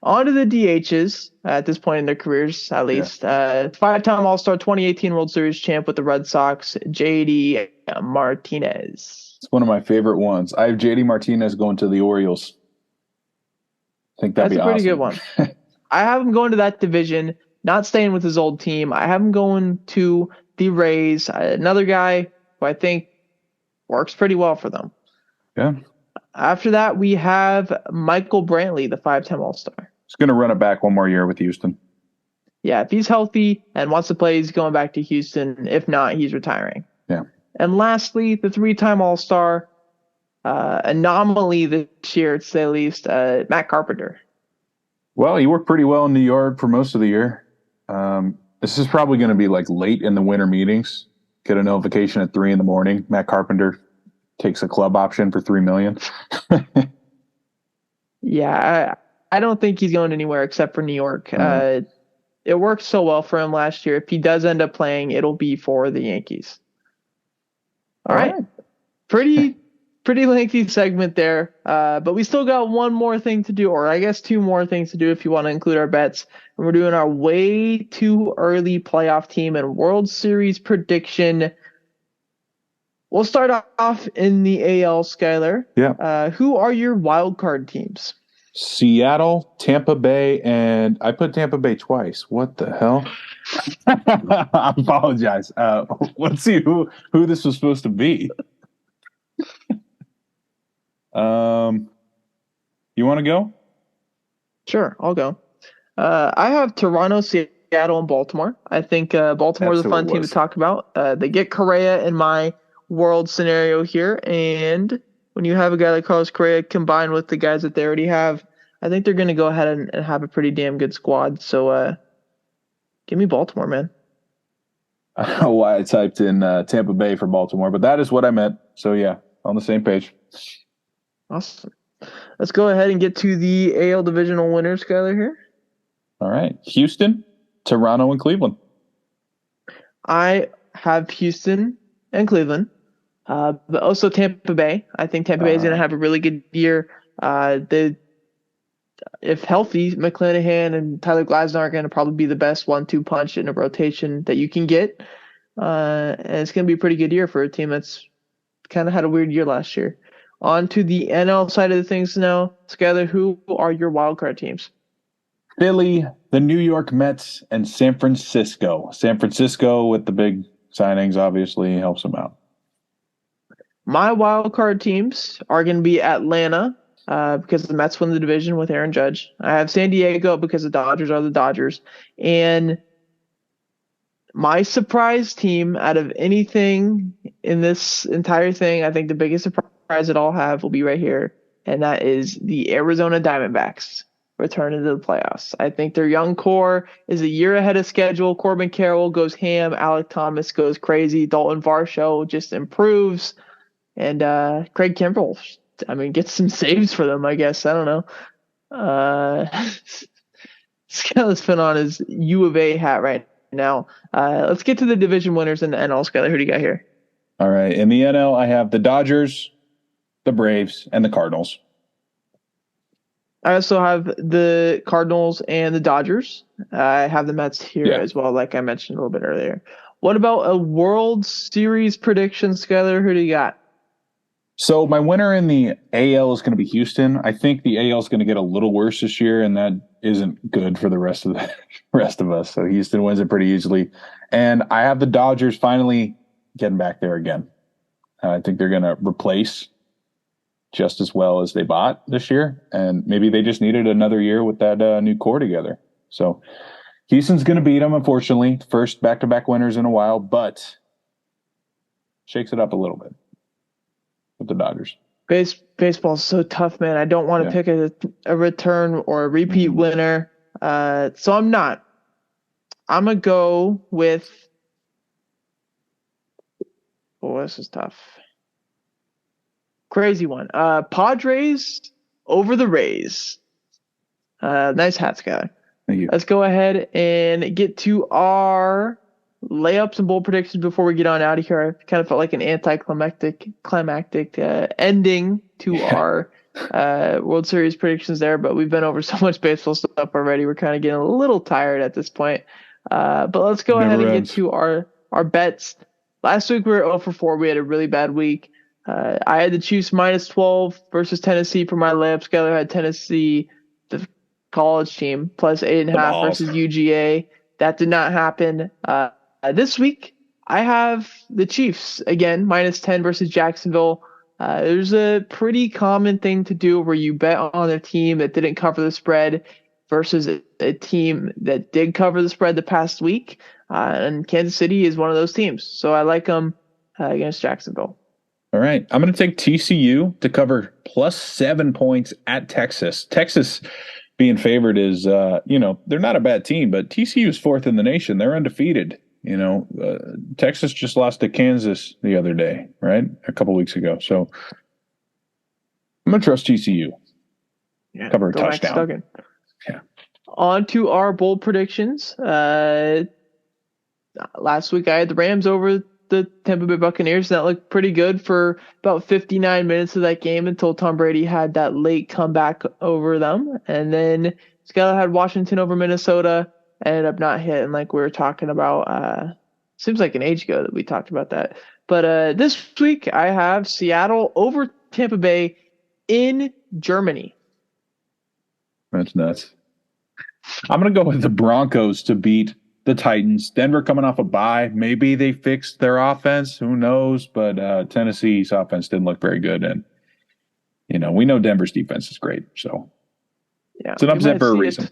On to the DHs at this point in their careers, at least. Five-time All-Star, 2018 World Series champ with the Red Sox, JD Martinez. It's one of my favorite ones. I have JD Martinez going to the Orioles. I think that'd be awesome. That's a pretty good one. I have him going to that division, not staying with his old team. I have him going to the Rays, another guy who I think works pretty well for them. Yeah. After that, we have Michael Brantley, the 5-time All-Star. He's going to run it back one more year with Houston. Yeah, if he's healthy and wants to play, he's going back to Houston. If not, he's retiring. Yeah. And lastly, the 3-time All-Star, anomaly this year, to say the least, Matt Carpenter. Well, he worked pretty well in New York for most of the year. This is probably going to be like late in the winter meetings. Get a notification at 3 a.m. Matt Carpenter takes a club option for $3 million. Yeah, I don't think he's going anywhere except for New York. It worked so well for him last year. If he does end up playing, it'll be for the Yankees. All right. Pretty lengthy segment there. But we still got one more thing to do, or I guess two more things to do if you want to include our bets. And we're doing our way too early playoff team and World Series prediction. We'll start off in the AL, Skyler. Yeah. Who are your wild card teams? Seattle, Tampa Bay, and I put Tampa Bay twice. What the hell? I apologize. Let's see who this was supposed to be. You want to go? Sure, I'll go. I have Toronto, Seattle, and Baltimore. I think Baltimore is a fun team to talk about. They get Correa in my world scenario here, and when you have a guy like Carlos Correa combined with the guys that they already have, I think they're going to go ahead and have a pretty damn good squad. So give me Baltimore, man. I don't know why I typed in Tampa Bay for Baltimore, but that is what I meant. So, yeah, on the same page. Awesome. Let's go ahead and get to the AL divisional winners, Skyler, here. All right. Houston, Toronto, and Cleveland. I have Houston and Cleveland, but also Tampa Bay. I think Tampa Bay is going to have a really good year. If healthy, McClanahan and Tyler Glasnow are going to probably be the best 1-2 punch in a rotation that you can get. And it's going to be a pretty good year for a team that's kind of had a weird year last year. On to the NL side of the things now. Skyler, who are your wildcard teams? Philly, the New York Mets, and San Francisco. San Francisco with the big signings obviously helps them out. My wildcard teams are going to be Atlanta, because the Mets win the division with Aaron Judge. I have San Diego because the Dodgers are the Dodgers. And my surprise team out of anything in this entire thing, I think the biggest surprise that I'll have will be right here, and that is the Arizona Diamondbacks returning to the playoffs. I think their young core is a year ahead of schedule. Corbin Carroll goes ham. Alec Thomas goes crazy. Dalton Varsho just improves. And Craig Kimbrell, gets some saves for them, I guess. I don't know. Skyler's put on his U of A hat right now. Let's get to the division winners in the NL. Skyler, who do you got here? All right. In the NL, I have the Dodgers, the Braves, and the Cardinals. I also have the Cardinals and the Dodgers. I have the Mets here as well, like I mentioned a little bit earlier. What about a World Series prediction, Skyler? Who do you got? So my winner in the AL is going to be Houston. I think the AL is going to get a little worse this year, and that isn't good for the rest of us. So Houston wins it pretty easily. And I have the Dodgers finally getting back there again. I think they're going to replace just as well as they bought this year, and maybe they just needed another year with that new core together. So Houston's going to beat them, unfortunately. First back-to-back winners in a while, but shakes it up a little bit with the Dodgers. Baseball's so tough, man. I don't want to pick a return or a repeat winner, so I'm not. I'm going to go with – oh, this is tough. Crazy one. Padres over the Rays. Nice hat, Skyler. Thank you. Let's go ahead and get to our layups and bold predictions before we get on out of here. I kind of felt like an climactic ending to our World Series predictions there, but we've been over so much baseball stuff already. We're kind of getting a little tired at this point. But let's go ahead and get to our bets. Last week we were 0 for 4. We had a really bad week. I had the Chiefs minus 12 versus Tennessee for my layups. Skyler had Tennessee, the college team, plus 8.5 versus UGA. That did not happen. This week, I have the Chiefs again, minus 10 versus Jacksonville. There's a pretty common thing to do where you bet on a team that didn't cover the spread versus a team that did cover the spread the past week. And Kansas City is one of those teams. So I like them against Jacksonville. All right. I'm going to take TCU to cover plus 7 points at Texas. Texas being favored is, they're not a bad team, but TCU is 4th in the nation. They're undefeated. Texas just lost to Kansas the other day, right? A couple weeks ago. So I'm going to trust TCU. Yeah, cover a touchdown. Yeah. On to our bold predictions. Last week I had the Rams over the Tampa Bay Buccaneers. That looked pretty good for about 59 minutes of that game until Tom Brady had that late comeback over them. And then Skyler had Washington over Minnesota. Ended up not hitting like we were talking about. Seems like an age ago that we talked about that. But this week I have Seattle over Tampa Bay in Germany. That's nuts. I'm going to go with the Broncos to beat the Titans. Denver coming off a bye. Maybe they fixed their offense. Who knows? But Tennessee's offense didn't look very good. And, we know Denver's defense is great. So it's an upset for a reason.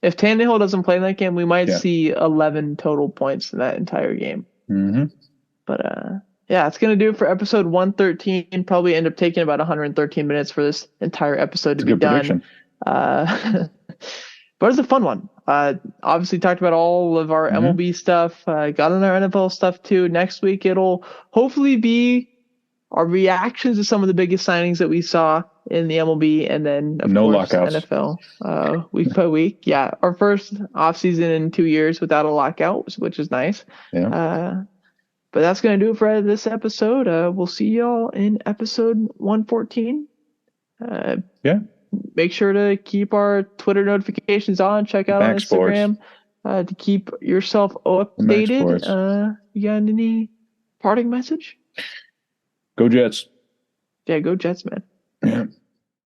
If Tannehill doesn't play in that game, we might see 11 total points in that entire game. Mm-hmm. But, it's going to do it for episode 113. Probably end up taking about 113 minutes for this entire episode to be done. But it's a fun one. Obviously talked about all of our MLB stuff. Got on our NFL stuff too. Next week, it'll hopefully be our reactions to some of the biggest signings that we saw in the MLB, and then of course lockouts. NFL week by week. Yeah, our first off season in 2 years without a lockout, which is nice. Yeah. But that's going to do it for this episode. We'll see y'all in episode 114. Make sure to keep our Twitter notifications on. Check out on Instagram to keep yourself updated. You got any parting message? Go Jets. Yeah, go Jets, man. Yeah.